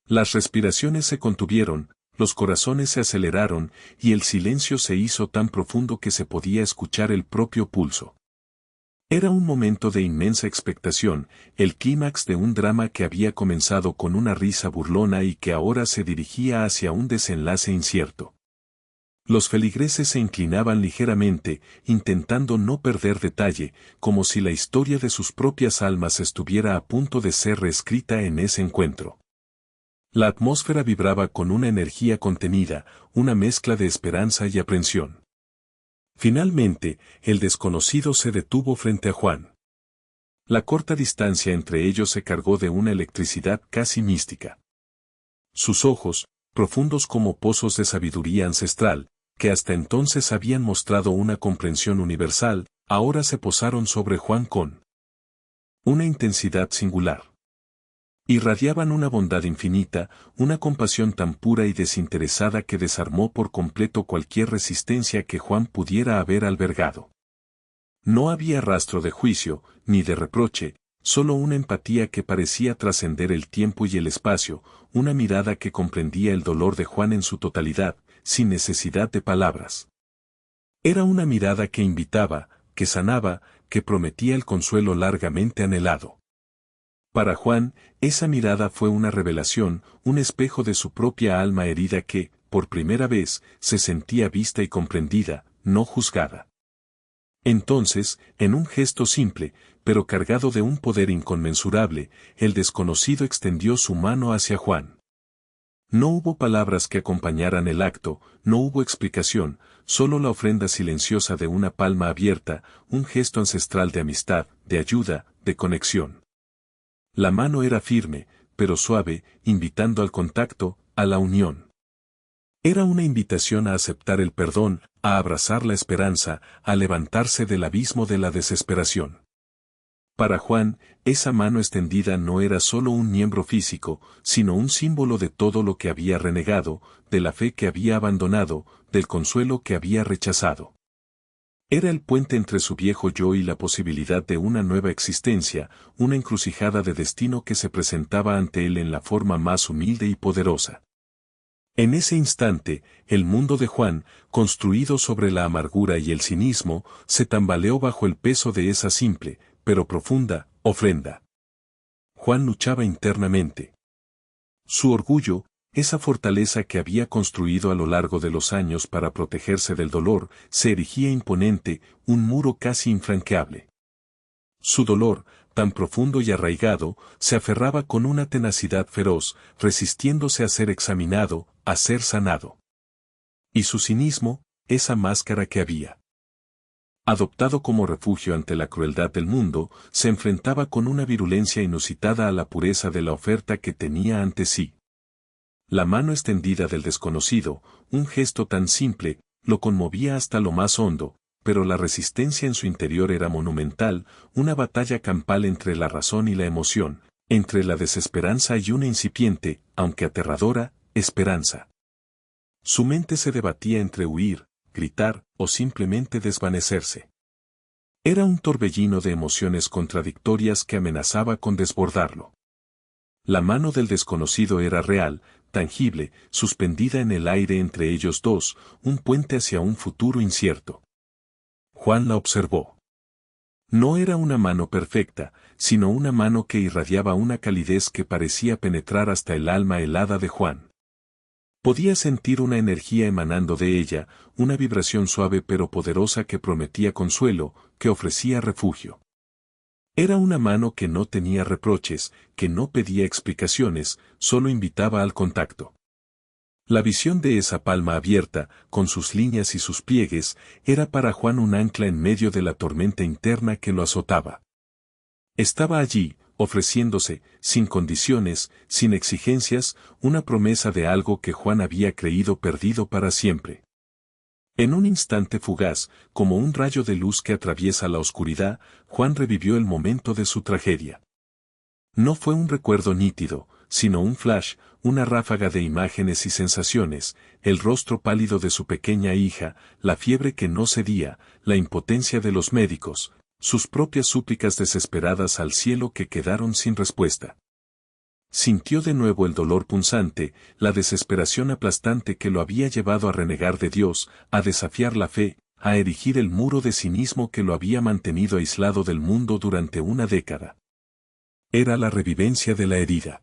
Las respiraciones se contuvieron, los corazones se aceleraron, y el silencio se hizo tan profundo que se podía escuchar el propio pulso. Era un momento de inmensa expectación, el clímax de un drama que había comenzado con una risa burlona y que ahora se dirigía hacia un desenlace incierto. Los feligreses se inclinaban ligeramente, intentando no perder detalle, como si la historia de sus propias almas estuviera a punto de ser reescrita en ese encuentro. La atmósfera vibraba con una energía contenida, una mezcla de esperanza y aprensión. Finalmente, el desconocido se detuvo frente a Juan. La corta distancia entre ellos se cargó de una electricidad casi mística. Sus ojos, profundos como pozos de sabiduría ancestral, que hasta entonces habían mostrado una comprensión universal, ahora se posaron sobre Juan con una intensidad singular. Irradiaban una bondad infinita, una compasión tan pura y desinteresada que desarmó por completo cualquier resistencia que Juan pudiera haber albergado. No había rastro de juicio, ni de reproche, solo una empatía que parecía trascender el tiempo y el espacio, una mirada que comprendía el dolor de Juan en su totalidad, sin necesidad de palabras. Era una mirada que invitaba, que sanaba, que prometía el consuelo largamente anhelado. Para Juan, esa mirada fue una revelación, un espejo de su propia alma herida que, por primera vez, se sentía vista y comprendida, no juzgada. Entonces, en un gesto simple, pero cargado de un poder inconmensurable, el desconocido extendió su mano hacia Juan. No hubo palabras que acompañaran el acto, no hubo explicación, solo la ofrenda silenciosa de una palma abierta, un gesto ancestral de amistad, de ayuda, de conexión. La mano era firme, pero suave, invitando al contacto, a la unión. Era una invitación a aceptar el perdón, a abrazar la esperanza, a levantarse del abismo de la desesperación. Para Juan, esa mano extendida no era solo un miembro físico, sino un símbolo de todo lo que había renegado, de la fe que había abandonado, del consuelo que había rechazado. Era el puente entre su viejo yo y la posibilidad de una nueva existencia, una encrucijada de destino que se presentaba ante él en la forma más humilde y poderosa. En ese instante, el mundo de Juan, construido sobre la amargura y el cinismo, se tambaleó bajo el peso de esa simple, pero profunda, ofrenda. Juan luchaba internamente. Su orgullo, esa fortaleza que había construido a lo largo de los años para protegerse del dolor, se erigía imponente, un muro casi infranqueable. Su dolor, tan profundo y arraigado, se aferraba con una tenacidad feroz, resistiéndose a ser examinado, a ser sanado. Y su cinismo, esa máscara que había adoptado como refugio ante la crueldad del mundo, se enfrentaba con una virulencia inusitada a la pureza de la oferta que tenía ante sí. La mano extendida del desconocido, un gesto tan simple, lo conmovía hasta lo más hondo, pero la resistencia en su interior era monumental, una batalla campal entre la razón y la emoción, entre la desesperanza y una incipiente, aunque aterradora, esperanza. Su mente se debatía entre huir, gritar, o simplemente desvanecerse. Era un torbellino de emociones contradictorias que amenazaba con desbordarlo. La mano del desconocido era real, tangible, suspendida en el aire entre ellos dos, un puente hacia un futuro incierto. Juan la observó. No era una mano perfecta, sino una mano que irradiaba una calidez que parecía penetrar hasta el alma helada de Juan. Podía sentir una energía emanando de ella, una vibración suave pero poderosa que prometía consuelo, que ofrecía refugio. Era una mano que no tenía reproches, que no pedía explicaciones, solo invitaba al contacto. La visión de esa palma abierta, con sus líneas y sus pliegues, era para Juan un ancla en medio de la tormenta interna que lo azotaba. Estaba allí, ofreciéndose, sin condiciones, sin exigencias, una promesa de algo que Juan había creído perdido para siempre. En un instante fugaz, como un rayo de luz que atraviesa la oscuridad, Juan revivió el momento de su tragedia. No fue un recuerdo nítido, sino un flash, una ráfaga de imágenes y sensaciones, el rostro pálido de su pequeña hija, la fiebre que no cedía, la impotencia de los médicos, sus propias súplicas desesperadas al cielo que quedaron sin respuesta. Sintió de nuevo el dolor punzante, la desesperación aplastante que lo había llevado a renegar de Dios, a desafiar la fe, a erigir el muro de cinismo que lo había mantenido aislado del mundo durante una década. Era la revivencia de la herida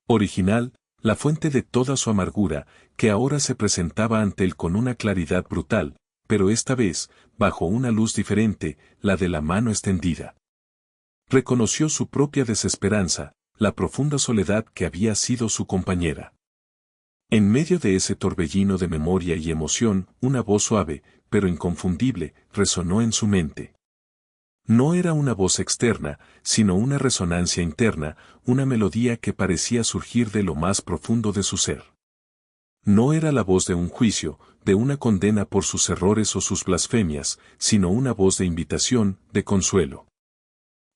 original, la fuente de toda su amargura, que ahora se presentaba ante él con una claridad brutal, pero esta vez, bajo una luz diferente, la de la mano extendida. Reconoció su propia desesperanza, la profunda soledad que había sido su compañera. En medio de ese torbellino de memoria y emoción, una voz suave, pero inconfundible, resonó en su mente. No era una voz externa, sino una resonancia interna, una melodía que parecía surgir de lo más profundo de su ser. No era la voz de un juicio, de una condena por sus errores o sus blasfemias, sino una voz de invitación, de consuelo.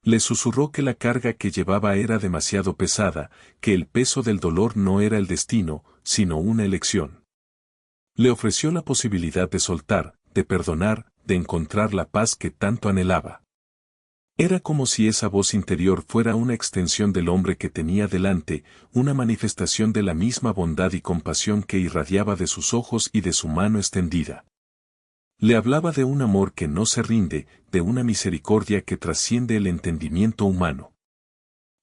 Le susurró que la carga que llevaba era demasiado pesada, que el peso del dolor no era el destino, sino una elección. Le ofreció la posibilidad de soltar, de perdonar, de encontrar la paz que tanto anhelaba. Era como si esa voz interior fuera una extensión del hombre que tenía delante, una manifestación de la misma bondad y compasión que irradiaba de sus ojos y de su mano extendida. Le hablaba de un amor que no se rinde, de una misericordia que trasciende el entendimiento humano.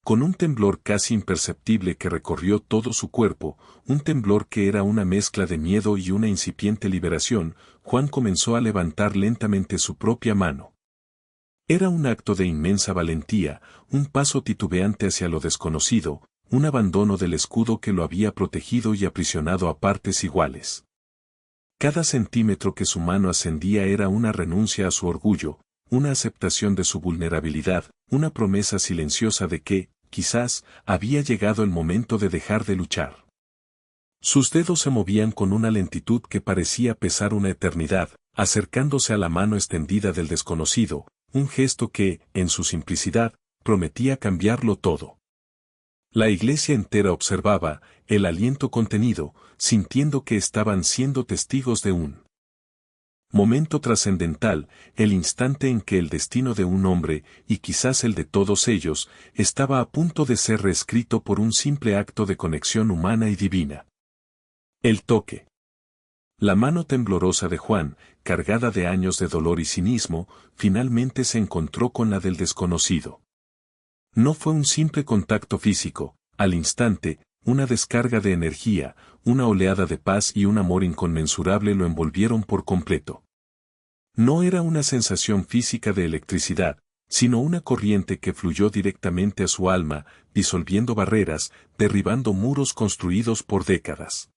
Con un temblor casi imperceptible que recorrió todo su cuerpo, un temblor que era una mezcla de miedo y una incipiente liberación, Juan comenzó a levantar lentamente su propia mano. Era un acto de inmensa valentía, un paso titubeante hacia lo desconocido, un abandono del escudo que lo había protegido y aprisionado a partes iguales. Cada centímetro que su mano ascendía era una renuncia a su orgullo, una aceptación de su vulnerabilidad, una promesa silenciosa de que, quizás, había llegado el momento de dejar de luchar. Sus dedos se movían con una lentitud que parecía pesar una eternidad, acercándose a la mano extendida del desconocido, un gesto que, en su simplicidad, prometía cambiarlo todo. La iglesia entera observaba, el aliento contenido, sintiendo que estaban siendo testigos de un momento trascendental, el instante en que el destino de un hombre, y quizás el de todos ellos, estaba a punto de ser reescrito por un simple acto de conexión humana y divina. El toque. La mano temblorosa de Juan, cargada de años de dolor y cinismo, finalmente se encontró con la del desconocido. No fue un simple contacto físico, al instante, una descarga de energía, una oleada de paz y un amor inconmensurable lo envolvieron por completo. No era una sensación física de electricidad, sino una corriente que fluyó directamente a su alma, disolviendo barreras, derribando muros construidos por décadas.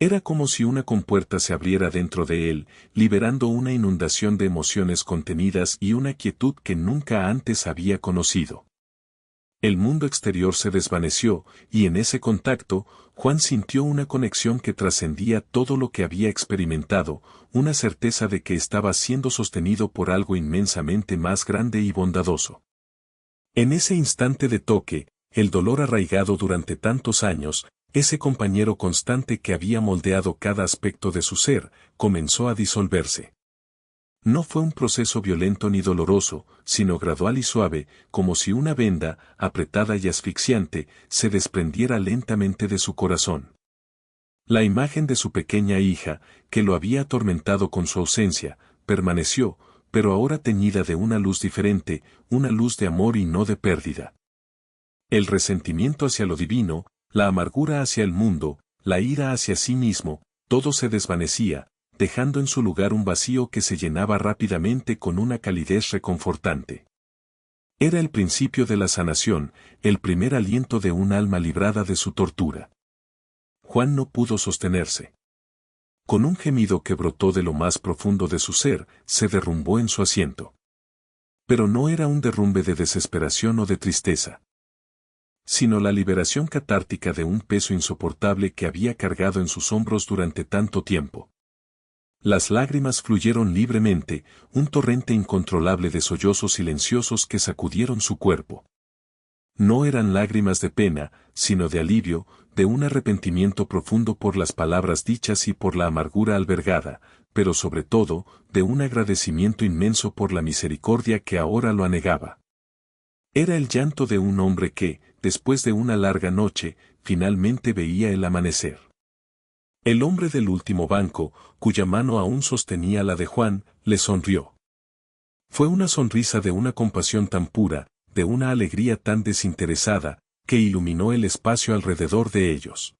Era como si una compuerta se abriera dentro de él, liberando una inundación de emociones contenidas y una quietud que nunca antes había conocido. El mundo exterior se desvaneció, y en ese contacto, Juan sintió una conexión que trascendía todo lo que había experimentado, una certeza de que estaba siendo sostenido por algo inmensamente más grande y bondadoso. En ese instante de toque, el dolor arraigado durante tantos años, ese compañero constante que había moldeado cada aspecto de su ser, comenzó a disolverse. No fue un proceso violento ni doloroso, sino gradual y suave, como si una venda, apretada y asfixiante, se desprendiera lentamente de su corazón. La imagen de su pequeña hija, que lo había atormentado con su ausencia, permaneció, pero ahora teñida de una luz diferente, una luz de amor y no de pérdida. El resentimiento hacia lo divino, la amargura hacia el mundo, la ira hacia sí mismo, todo se desvanecía, dejando en su lugar un vacío que se llenaba rápidamente con una calidez reconfortante. Era el principio de la sanación, el primer aliento de un alma librada de su tortura. Juan no pudo sostenerse. Con un gemido que brotó de lo más profundo de su ser, se derrumbó en su asiento. Pero no era un derrumbe de desesperación o de tristeza, sino la liberación catártica de un peso insoportable que había cargado en sus hombros durante tanto tiempo. Las lágrimas fluyeron libremente, un torrente incontrolable de sollozos silenciosos que sacudieron su cuerpo. No eran lágrimas de pena, sino de alivio, de un arrepentimiento profundo por las palabras dichas y por la amargura albergada, pero sobre todo, de un agradecimiento inmenso por la misericordia que ahora lo anegaba. Era el llanto de un hombre que, después de una larga noche, finalmente veía el amanecer. El hombre del último banco, cuya mano aún sostenía la de Juan, le sonrió. Fue una sonrisa de una compasión tan pura, de una alegría tan desinteresada, que iluminó el espacio alrededor de ellos.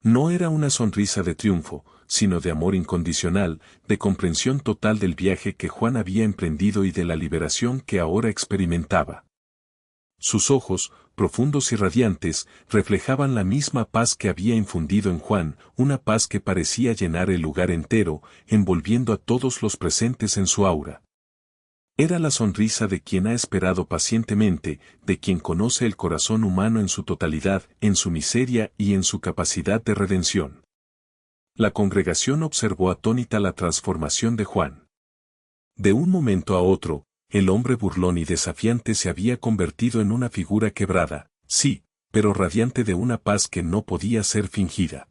No era una sonrisa de triunfo, sino de amor incondicional, de comprensión total del viaje que Juan había emprendido y de la liberación que ahora experimentaba. Sus ojos, profundos y radiantes, reflejaban la misma paz que había infundido en Juan, una paz que parecía llenar el lugar entero, envolviendo a todos los presentes en su aura. Era la sonrisa de quien ha esperado pacientemente, de quien conoce el corazón humano en su totalidad, en su miseria y en su capacidad de redención. La congregación observó atónita la transformación de Juan. De un momento a otro, el hombre burlón y desafiante se había convertido en una figura quebrada, sí, pero radiante de una paz que no podía ser fingida.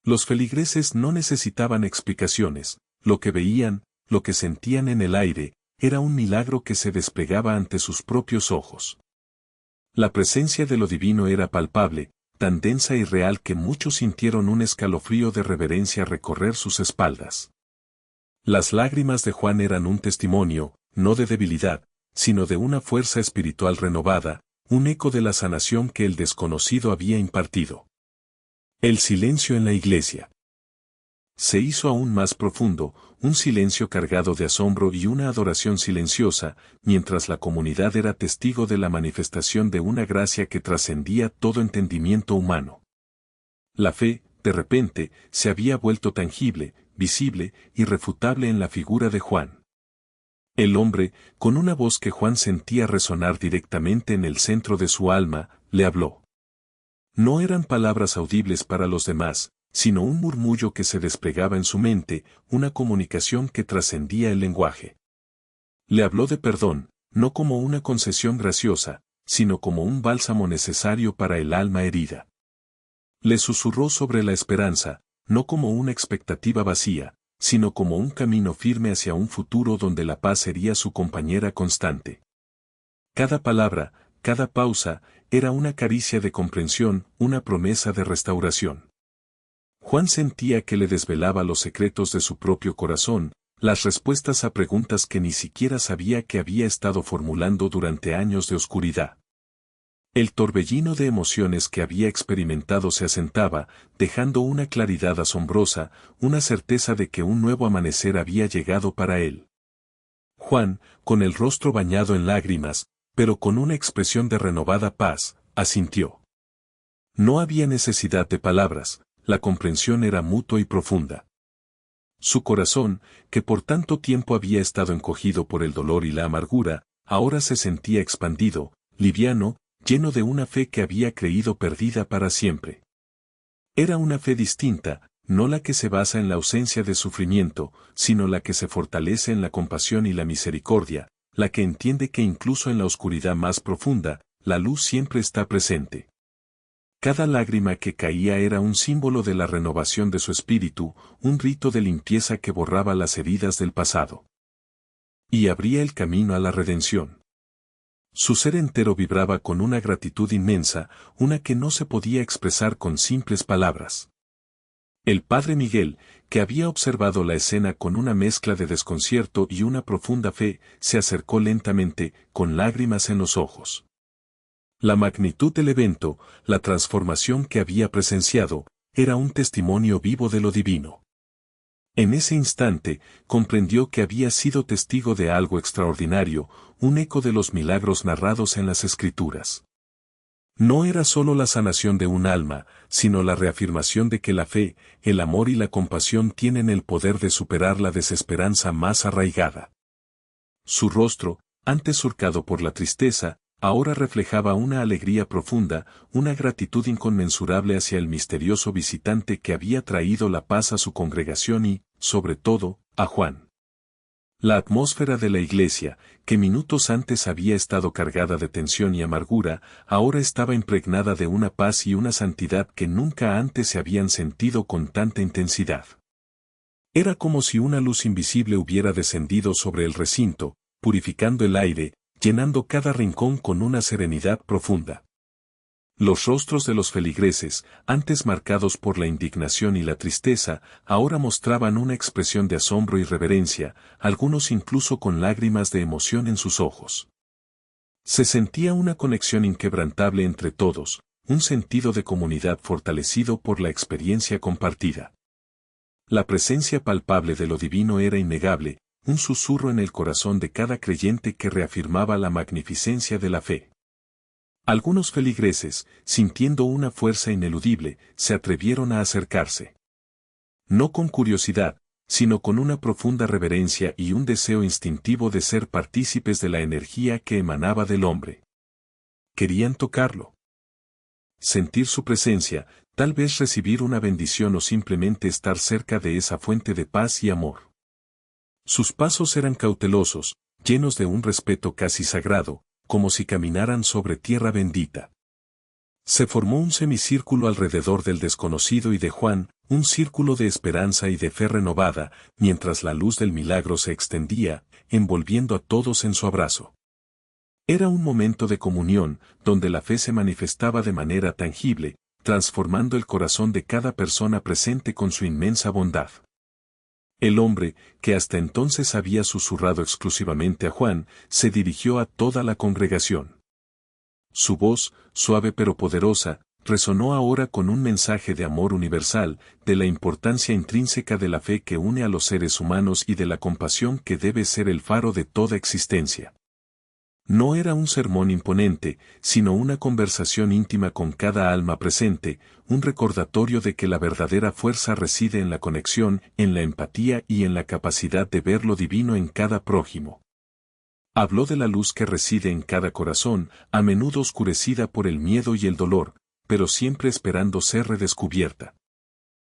Los feligreses no necesitaban explicaciones, lo que veían, lo que sentían en el aire, era un milagro que se desplegaba ante sus propios ojos. La presencia de lo divino era palpable, tan densa y real que muchos sintieron un escalofrío de reverencia recorrer sus espaldas. Las lágrimas de Juan eran un testimonio, no de debilidad, sino de una fuerza espiritual renovada, un eco de la sanación que el desconocido había impartido. El silencio en la iglesia se hizo aún más profundo, un silencio cargado de asombro y una adoración silenciosa, mientras la comunidad era testigo de la manifestación de una gracia que trascendía todo entendimiento humano. La fe, de repente, se había vuelto tangible, visible, irrefutable en la figura de Juan. El hombre, con una voz que Juan sentía resonar directamente en el centro de su alma, le habló. No eran palabras audibles para los demás, sino un murmullo que se desplegaba en su mente, una comunicación que trascendía el lenguaje. Le habló de perdón, no como una concesión graciosa, sino como un bálsamo necesario para el alma herida. Le susurró sobre la esperanza, no como una expectativa vacía, sino como un camino firme hacia un futuro donde la paz sería su compañera constante. Cada palabra, cada pausa, era una caricia de comprensión, una promesa de restauración. Juan sentía que le desvelaba los secretos de su propio corazón, las respuestas a preguntas que ni siquiera sabía que había estado formulando durante años de oscuridad. El torbellino de emociones que había experimentado se asentaba, dejando una claridad asombrosa, una certeza de que un nuevo amanecer había llegado para él. Juan, con el rostro bañado en lágrimas, pero con una expresión de renovada paz, asintió. No había necesidad de palabras, la comprensión era mutua y profunda. Su corazón, que por tanto tiempo había estado encogido por el dolor y la amargura, ahora se sentía expandido, liviano, lleno de una fe que había creído perdida para siempre. Era una fe distinta, no la que se basa en la ausencia de sufrimiento, sino la que se fortalece en la compasión y la misericordia, la que entiende que incluso en la oscuridad más profunda, la luz siempre está presente. Cada lágrima que caía era un símbolo de la renovación de su espíritu, un rito de limpieza que borraba las heridas del pasado. Y abría el camino a la redención. Su ser entero vibraba con una gratitud inmensa, una que no se podía expresar con simples palabras. El padre Miguel, que había observado la escena con una mezcla de desconcierto y una profunda fe, se acercó lentamente, con lágrimas en los ojos. La magnitud del evento, la transformación que había presenciado, era un testimonio vivo de lo divino. En ese instante, comprendió que había sido testigo de algo extraordinario, un eco de los milagros narrados en las Escrituras. No era solo la sanación de un alma, sino la reafirmación de que la fe, el amor y la compasión tienen el poder de superar la desesperanza más arraigada. Su rostro, antes surcado por la tristeza, ahora reflejaba una alegría profunda, una gratitud inconmensurable hacia el misterioso visitante que había traído la paz a su congregación y, sobre todo, a Juan. La atmósfera de la iglesia, que minutos antes había estado cargada de tensión y amargura, ahora estaba impregnada de una paz y una santidad que nunca antes se habían sentido con tanta intensidad. Era como si una luz invisible hubiera descendido sobre el recinto, purificando el aire, llenando cada rincón con una serenidad profunda. Los rostros de los feligreses, antes marcados por la indignación y la tristeza, ahora mostraban una expresión de asombro y reverencia, algunos incluso con lágrimas de emoción en sus ojos. Se sentía una conexión inquebrantable entre todos, un sentido de comunidad fortalecido por la experiencia compartida. La presencia palpable de lo divino era innegable, un susurro en el corazón de cada creyente que reafirmaba la magnificencia de la fe. Algunos feligreses, sintiendo una fuerza ineludible, se atrevieron a acercarse. No con curiosidad, sino con una profunda reverencia y un deseo instintivo de ser partícipes de la energía que emanaba del hombre. Querían tocarlo. Sentir su presencia, tal vez recibir una bendición o simplemente estar cerca de esa fuente de paz y amor. Sus pasos eran cautelosos, llenos de un respeto casi sagrado, como si caminaran sobre tierra bendita. Se formó un semicírculo alrededor del desconocido y de Juan, un círculo de esperanza y de fe renovada, mientras la luz del milagro se extendía, envolviendo a todos en su abrazo. Era un momento de comunión, donde la fe se manifestaba de manera tangible, transformando el corazón de cada persona presente con su inmensa bondad. El hombre, que hasta entonces había susurrado exclusivamente a Juan, se dirigió a toda la congregación. Su voz, suave pero poderosa, resonó ahora con un mensaje de amor universal, de la importancia intrínseca de la fe que une a los seres humanos y de la compasión que debe ser el faro de toda existencia. No era un sermón imponente, sino una conversación íntima con cada alma presente, un recordatorio de que la verdadera fuerza reside en la conexión, en la empatía y en la capacidad de ver lo divino en cada prójimo. Habló de la luz que reside en cada corazón, a menudo oscurecida por el miedo y el dolor, pero siempre esperando ser redescubierta.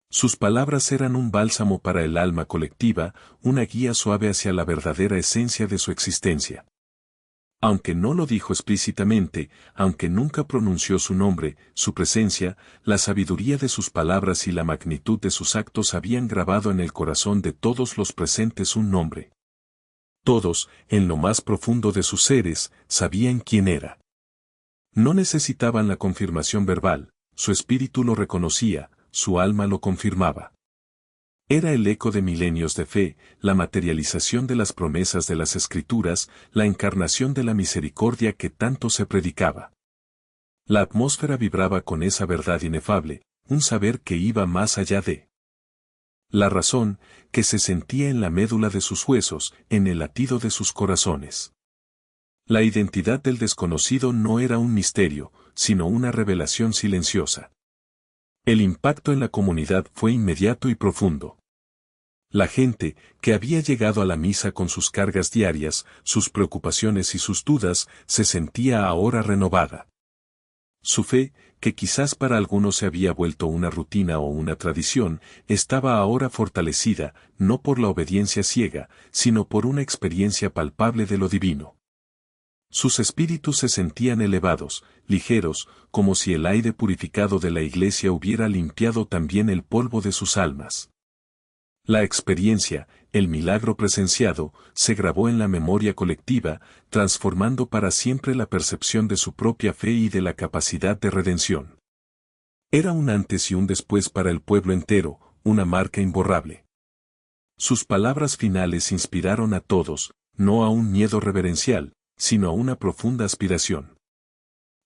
Sus palabras eran un bálsamo para el alma colectiva, una guía suave hacia la verdadera esencia de su existencia. Aunque no lo dijo explícitamente, aunque nunca pronunció su nombre, su presencia, la sabiduría de sus palabras y la magnitud de sus actos habían grabado en el corazón de todos los presentes un nombre. Todos, en lo más profundo de sus seres, sabían quién era. No necesitaban la confirmación verbal, su espíritu lo reconocía, su alma lo confirmaba. Era el eco de milenios de fe, la materialización de las promesas de las Escrituras, la encarnación de la misericordia que tanto se predicaba. La atmósfera vibraba con esa verdad inefable, un saber que iba más allá de la razón, que se sentía en la médula de sus huesos, en el latido de sus corazones. La identidad del desconocido no era un misterio, sino una revelación silenciosa. El impacto en la comunidad fue inmediato y profundo. La gente, que había llegado a la misa con sus cargas diarias, sus preocupaciones y sus dudas, se sentía ahora renovada. Su fe, que quizás para algunos se había vuelto una rutina o una tradición, estaba ahora fortalecida, no por la obediencia ciega, sino por una experiencia palpable de lo divino. Sus espíritus se sentían elevados, ligeros, como si el aire purificado de la iglesia hubiera limpiado también el polvo de sus almas. La experiencia, el milagro presenciado, se grabó en la memoria colectiva, transformando para siempre la percepción de su propia fe y de la capacidad de redención. Era un antes y un después para el pueblo entero, una marca imborrable. Sus palabras finales inspiraron a todos, no a un miedo reverencial, sino a una profunda aspiración.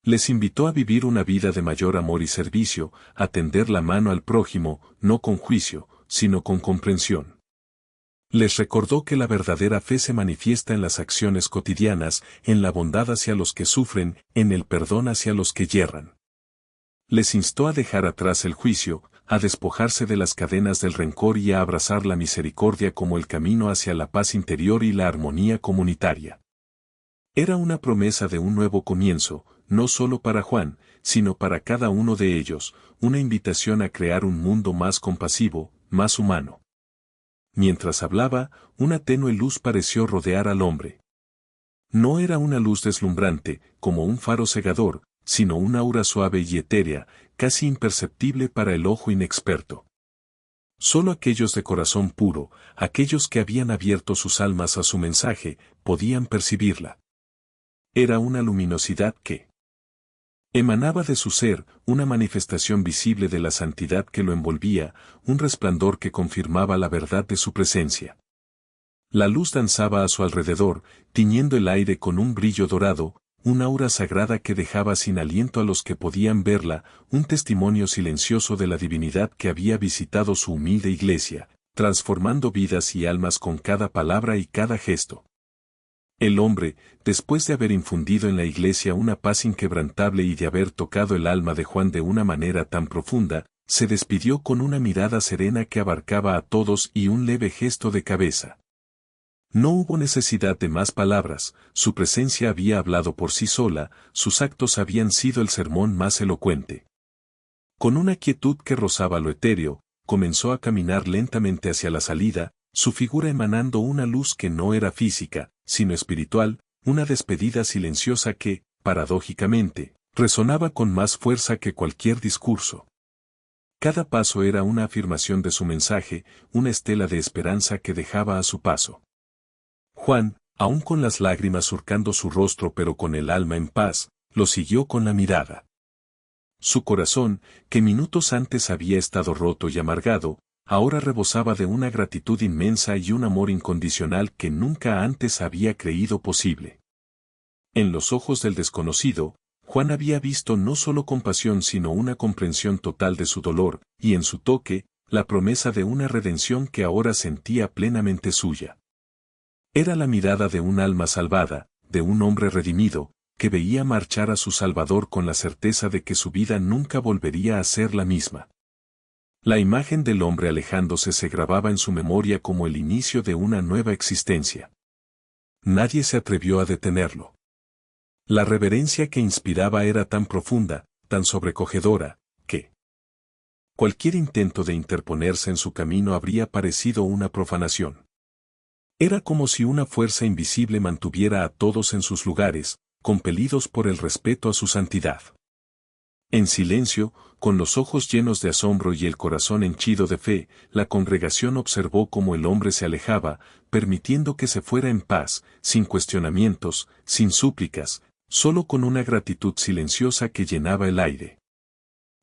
Les invitó a vivir una vida de mayor amor y servicio, a tender la mano al prójimo, no con juicio, sino con comprensión. Les recordó que la verdadera fe se manifiesta en las acciones cotidianas, en la bondad hacia los que sufren, en el perdón hacia los que yerran. Les instó a dejar atrás el juicio, a despojarse de las cadenas del rencor y a abrazar la misericordia como el camino hacia la paz interior y la armonía comunitaria. Era una promesa de un nuevo comienzo, no solo para Juan, sino para cada uno de ellos, una invitación a crear un mundo más compasivo, más humano. Mientras hablaba, una tenue luz pareció rodear al hombre. No era una luz deslumbrante, como un faro cegador, sino una aura suave y etérea, casi imperceptible para el ojo inexperto. Solo aquellos de corazón puro, aquellos que habían abierto sus almas a su mensaje, podían percibirla. Era una luminosidad que emanaba de su ser, una manifestación visible de la santidad que lo envolvía, un resplandor que confirmaba la verdad de su presencia. La luz danzaba a su alrededor, tiñendo el aire con un brillo dorado, una aura sagrada que dejaba sin aliento a los que podían verla, un testimonio silencioso de la divinidad que había visitado su humilde iglesia, transformando vidas y almas con cada palabra y cada gesto. El hombre, después de haber infundido en la iglesia una paz inquebrantable y de haber tocado el alma de Juan de una manera tan profunda, se despidió con una mirada serena que abarcaba a todos y un leve gesto de cabeza. No hubo necesidad de más palabras, su presencia había hablado por sí sola, sus actos habían sido el sermón más elocuente. Con una quietud que rozaba lo etéreo, comenzó a caminar lentamente hacia la salida, su figura emanando una luz que no era física, sino espiritual, una despedida silenciosa que, paradójicamente, resonaba con más fuerza que cualquier discurso. Cada paso era una afirmación de su mensaje, una estela de esperanza que dejaba a su paso. Juan, aún con las lágrimas surcando su rostro pero con el alma en paz, lo siguió con la mirada. Su corazón, que minutos antes había estado roto y amargado, ahora rebosaba de una gratitud inmensa y un amor incondicional que nunca antes había creído posible. En los ojos del desconocido, Juan había visto no solo compasión sino una comprensión total de su dolor, y en su toque, la promesa de una redención que ahora sentía plenamente suya. Era la mirada de un alma salvada, de un hombre redimido, que veía marchar a su Salvador con la certeza de que su vida nunca volvería a ser la misma. La imagen del hombre alejándose se grababa en su memoria como el inicio de una nueva existencia. Nadie se atrevió a detenerlo. La reverencia que inspiraba era tan profunda, tan sobrecogedora, que cualquier intento de interponerse en su camino habría parecido una profanación. Era como si una fuerza invisible mantuviera a todos en sus lugares, compelidos por el respeto a su santidad. En silencio, con los ojos llenos de asombro y el corazón henchido de fe, la congregación observó cómo el hombre se alejaba, permitiendo que se fuera en paz, sin cuestionamientos, sin súplicas, solo con una gratitud silenciosa que llenaba el aire.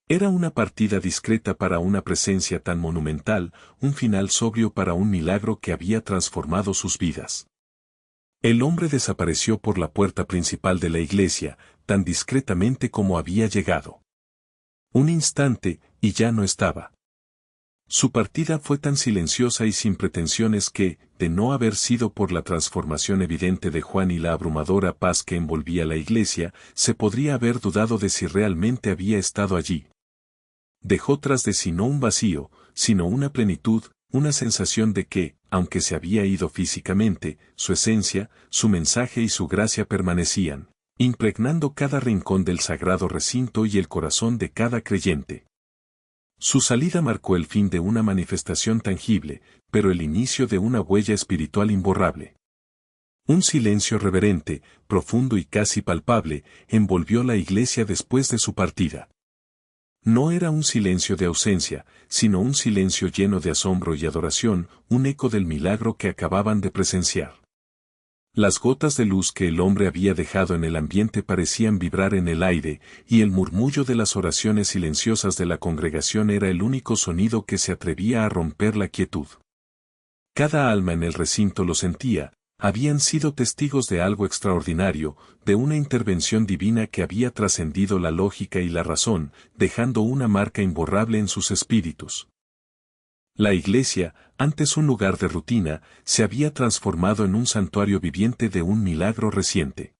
Era una partida discreta para una presencia tan monumental, un final sobrio para un milagro que había transformado sus vidas. El hombre desapareció por la puerta principal de la iglesia, tan discretamente como había llegado. Un instante, y ya no estaba. Su partida fue tan silenciosa y sin pretensiones que, de no haber sido por la transformación evidente de Juan y la abrumadora paz que envolvía la iglesia, se podría haber dudado de si realmente había estado allí. Dejó tras de sí no un vacío, sino una plenitud, una sensación de que, aunque se había ido físicamente, su esencia, su mensaje y su gracia permanecían, impregnando cada rincón del sagrado recinto y el corazón de cada creyente. Su salida marcó el fin de una manifestación tangible, pero el inicio de una huella espiritual imborrable. Un silencio reverente, profundo y casi palpable, envolvió la iglesia después de su partida. No era un silencio de ausencia, sino un silencio lleno de asombro y adoración, un eco del milagro que acababan de presenciar. Las gotas de luz que el hombre había dejado en el ambiente parecían vibrar en el aire, y el murmullo de las oraciones silenciosas de la congregación era el único sonido que se atrevía a romper la quietud. Cada alma en el recinto lo sentía, habían sido testigos de algo extraordinario, de una intervención divina que había trascendido la lógica y la razón, dejando una marca imborrable en sus espíritus. La iglesia, antes un lugar de rutina, se había transformado en un santuario viviente de un milagro reciente.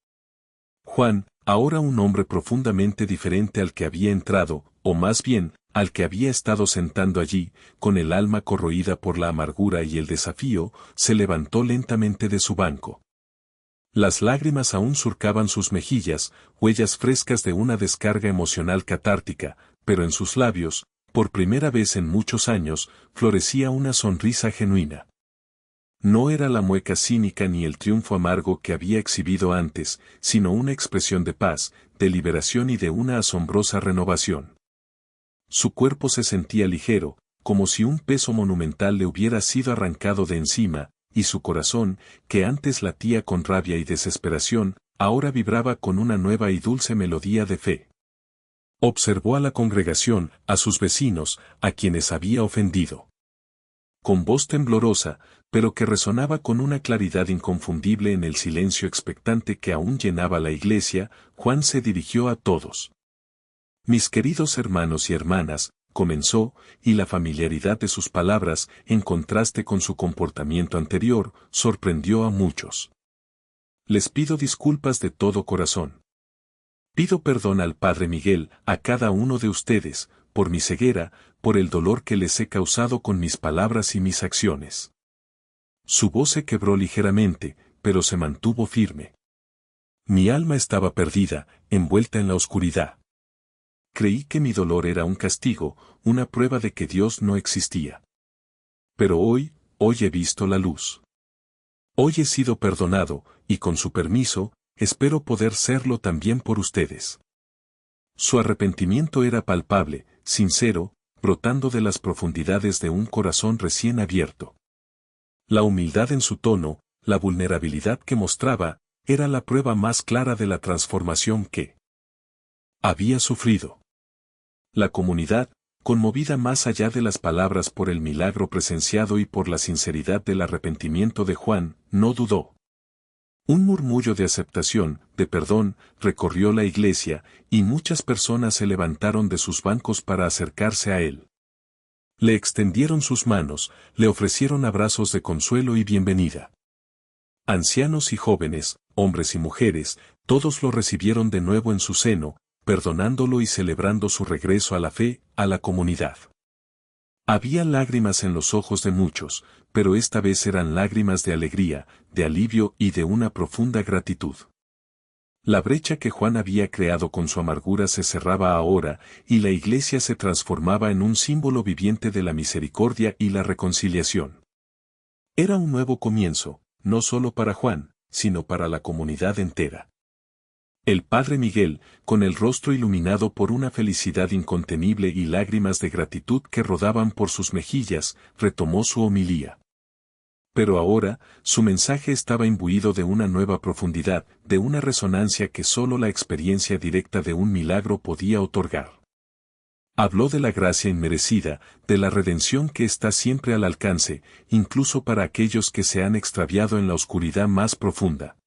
Juan, ahora un hombre profundamente diferente al que había entrado, o más bien, al que había estado sentando allí, con el alma corroída por la amargura y el desafío, se levantó lentamente de su banco. Las lágrimas aún surcaban sus mejillas, huellas frescas de una descarga emocional catártica, pero en sus labios, por primera vez en muchos años, florecía una sonrisa genuina. No era la mueca cínica ni el triunfo amargo que había exhibido antes, sino una expresión de paz, de liberación y de una asombrosa renovación. Su cuerpo se sentía ligero, como si un peso monumental le hubiera sido arrancado de encima, y su corazón, que antes latía con rabia y desesperación, ahora vibraba con una nueva y dulce melodía de fe. Observó a la congregación, a sus vecinos, a quienes había ofendido. Con voz temblorosa, pero que resonaba con una claridad inconfundible en el silencio expectante que aún llenaba la iglesia, Juan se dirigió a todos. Mis queridos hermanos y hermanas, comenzó, y la familiaridad de sus palabras, en contraste con su comportamiento anterior, sorprendió a muchos. Les pido disculpas de todo corazón. Pido perdón al Padre Miguel, a cada uno de ustedes, por mi ceguera, por el dolor que les he causado con mis palabras y mis acciones. Su voz se quebró ligeramente, pero se mantuvo firme. Mi alma estaba perdida, envuelta en la oscuridad. Creí que mi dolor era un castigo, una prueba de que Dios no existía. Pero hoy he visto la luz. Hoy he sido perdonado, y con su permiso, espero poder serlo también por ustedes. Su arrepentimiento era palpable, sincero, brotando de las profundidades de un corazón recién abierto. La humildad en su tono, la vulnerabilidad que mostraba, era la prueba más clara de la transformación que había sufrido. La comunidad, conmovida más allá de las palabras por el milagro presenciado y por la sinceridad del arrepentimiento de Juan, no dudó. Un murmullo de aceptación, de perdón, recorrió la iglesia, y muchas personas se levantaron de sus bancos para acercarse a él. Le extendieron sus manos, le ofrecieron abrazos de consuelo y bienvenida. Ancianos y jóvenes, hombres y mujeres, todos lo recibieron de nuevo en su seno, perdonándolo y celebrando su regreso a la fe, a la comunidad. Había lágrimas en los ojos de muchos, pero esta vez eran lágrimas de alegría, de alivio y de una profunda gratitud. La brecha que Juan había creado con su amargura se cerraba ahora, y la iglesia se transformaba en un símbolo viviente de la misericordia y la reconciliación. Era un nuevo comienzo, no solo para Juan, sino para la comunidad entera. El Padre Miguel, con el rostro iluminado por una felicidad incontenible y lágrimas de gratitud que rodaban por sus mejillas, retomó su homilía. Pero ahora, su mensaje estaba imbuido de una nueva profundidad, de una resonancia que sólo la experiencia directa de un milagro podía otorgar. Habló de la gracia inmerecida, de la redención que está siempre al alcance, incluso para aquellos que se han extraviado en la oscuridad más profunda.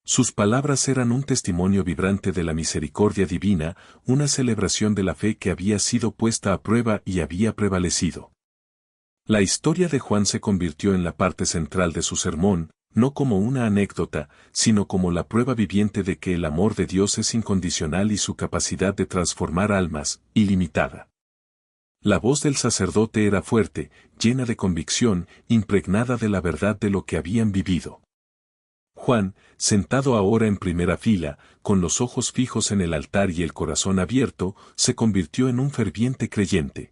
Sus palabras eran un testimonio vibrante de la misericordia divina, una celebración de la fe que había sido puesta a prueba y había prevalecido. La historia de Juan se convirtió en la parte central de su sermón, no como una anécdota, sino como la prueba viviente de que el amor de Dios es incondicional y su capacidad de transformar almas, ilimitada. La voz del sacerdote era fuerte, llena de convicción, impregnada de la verdad de lo que habían vivido. Juan, sentado ahora en primera fila, con los ojos fijos en el altar y el corazón abierto, se convirtió en un ferviente creyente.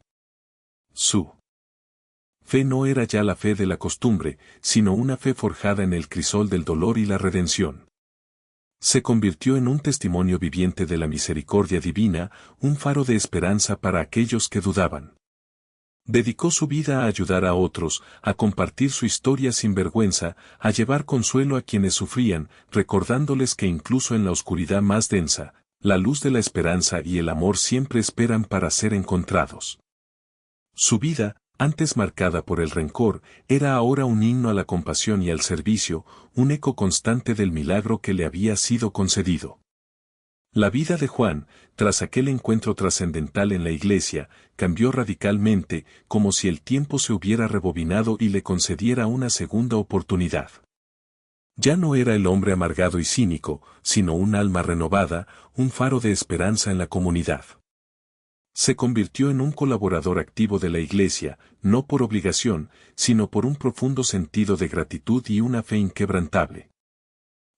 Su fe no era ya la fe de la costumbre, sino una fe forjada en el crisol del dolor y la redención. Se convirtió en un testimonio viviente de la misericordia divina, un faro de esperanza para aquellos que dudaban. Dedicó su vida a ayudar a otros, a compartir su historia sin vergüenza, a llevar consuelo a quienes sufrían, recordándoles que incluso en la oscuridad más densa, la luz de la esperanza y el amor siempre esperan para ser encontrados. Su vida, antes marcada por el rencor, era ahora un himno a la compasión y al servicio, un eco constante del milagro que le había sido concedido. La vida de Juan, tras aquel encuentro trascendental en la iglesia, cambió radicalmente, como si el tiempo se hubiera rebobinado y le concediera una segunda oportunidad. Ya no era el hombre amargado y cínico, sino un alma renovada, un faro de esperanza en la comunidad. Se convirtió en un colaborador activo de la iglesia, no por obligación, sino por un profundo sentido de gratitud y una fe inquebrantable.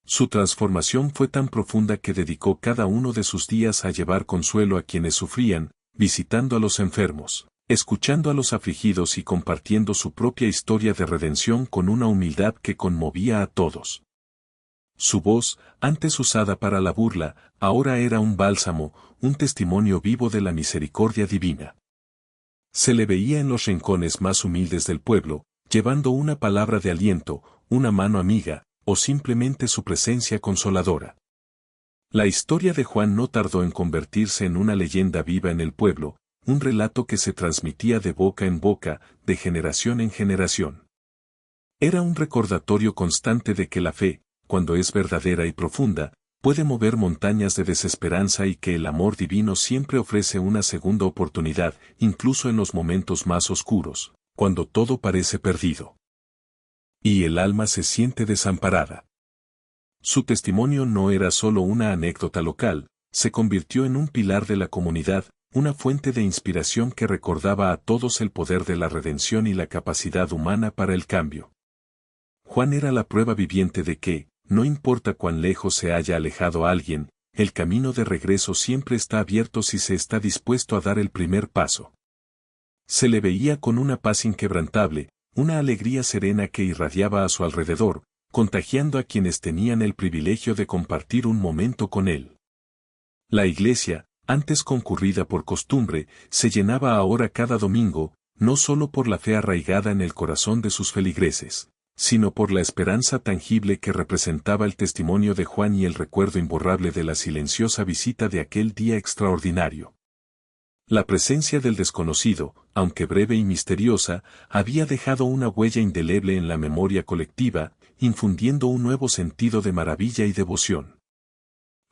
Su transformación fue tan profunda que dedicó cada uno de sus días a llevar consuelo a quienes sufrían, visitando a los enfermos, escuchando a los afligidos y compartiendo su propia historia de redención con una humildad que conmovía a todos. Su voz, antes usada para la burla, ahora era un bálsamo, un testimonio vivo de la misericordia divina. Se le veía en los rincones más humildes del pueblo, llevando una palabra de aliento, una mano amiga, o simplemente su presencia consoladora. La historia de Juan no tardó en convertirse en una leyenda viva en el pueblo, un relato que se transmitía de boca en boca, de generación en generación. Era un recordatorio constante de que la fe, cuando es verdadera y profunda, puede mover montañas de desesperanza y que el amor divino siempre ofrece una segunda oportunidad, incluso en los momentos más oscuros, cuando todo parece perdido. Y el alma se siente desamparada. Su testimonio no era solo una anécdota local, se convirtió en un pilar de la comunidad, una fuente de inspiración que recordaba a todos el poder de la redención y la capacidad humana para el cambio. Juan era la prueba viviente de que, no importa cuán lejos se haya alejado alguien, el camino de regreso siempre está abierto si se está dispuesto a dar el primer paso. Se le veía con una paz inquebrantable, una alegría serena que irradiaba a su alrededor, contagiando a quienes tenían el privilegio de compartir un momento con él. La iglesia, antes concurrida por costumbre, se llenaba ahora cada domingo, no solo por la fe arraigada en el corazón de sus feligreses, sino por la esperanza tangible que representaba el testimonio de Juan y el recuerdo imborrable de la silenciosa visita de aquel día extraordinario. La presencia del desconocido, aunque breve y misteriosa, había dejado una huella indeleble en la memoria colectiva, infundiendo un nuevo sentido de maravilla y devoción.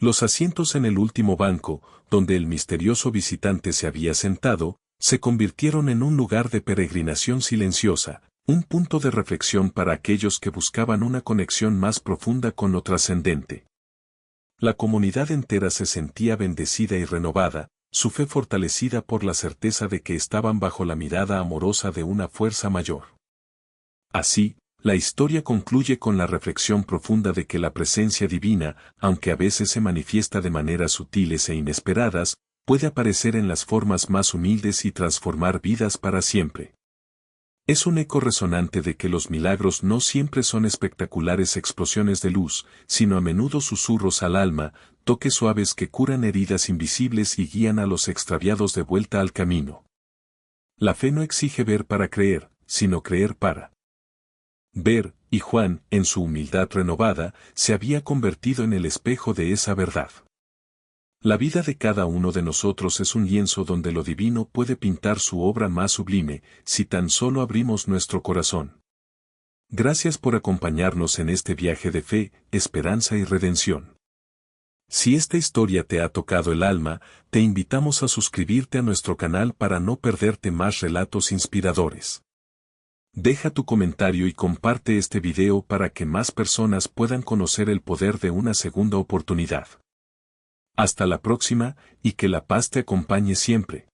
Los asientos en el último banco, donde el misterioso visitante se había sentado, se convirtieron en un lugar de peregrinación silenciosa, un punto de reflexión para aquellos que buscaban una conexión más profunda con lo trascendente. La comunidad entera se sentía bendecida y renovada, su fe fortalecida por la certeza de que estaban bajo la mirada amorosa de una fuerza mayor. Así, la historia concluye con la reflexión profunda de que la presencia divina, aunque a veces se manifiesta de maneras sutiles e inesperadas, puede aparecer en las formas más humildes y transformar vidas para siempre. Es un eco resonante de que los milagros no siempre son espectaculares explosiones de luz, sino a menudo susurros al alma, toques suaves que curan heridas invisibles y guían a los extraviados de vuelta al camino. La fe no exige ver para creer, sino creer para ver, y Juan, en su humildad renovada, se había convertido en el espejo de esa verdad. La vida de cada uno de nosotros es un lienzo donde lo divino puede pintar su obra más sublime, si tan solo abrimos nuestro corazón. Gracias por acompañarnos en este viaje de fe, esperanza y redención. Si esta historia te ha tocado el alma, te invitamos a suscribirte a nuestro canal para no perderte más relatos inspiradores. Deja tu comentario y comparte este video para que más personas puedan conocer el poder de una segunda oportunidad. Hasta la próxima, y que la paz te acompañe siempre.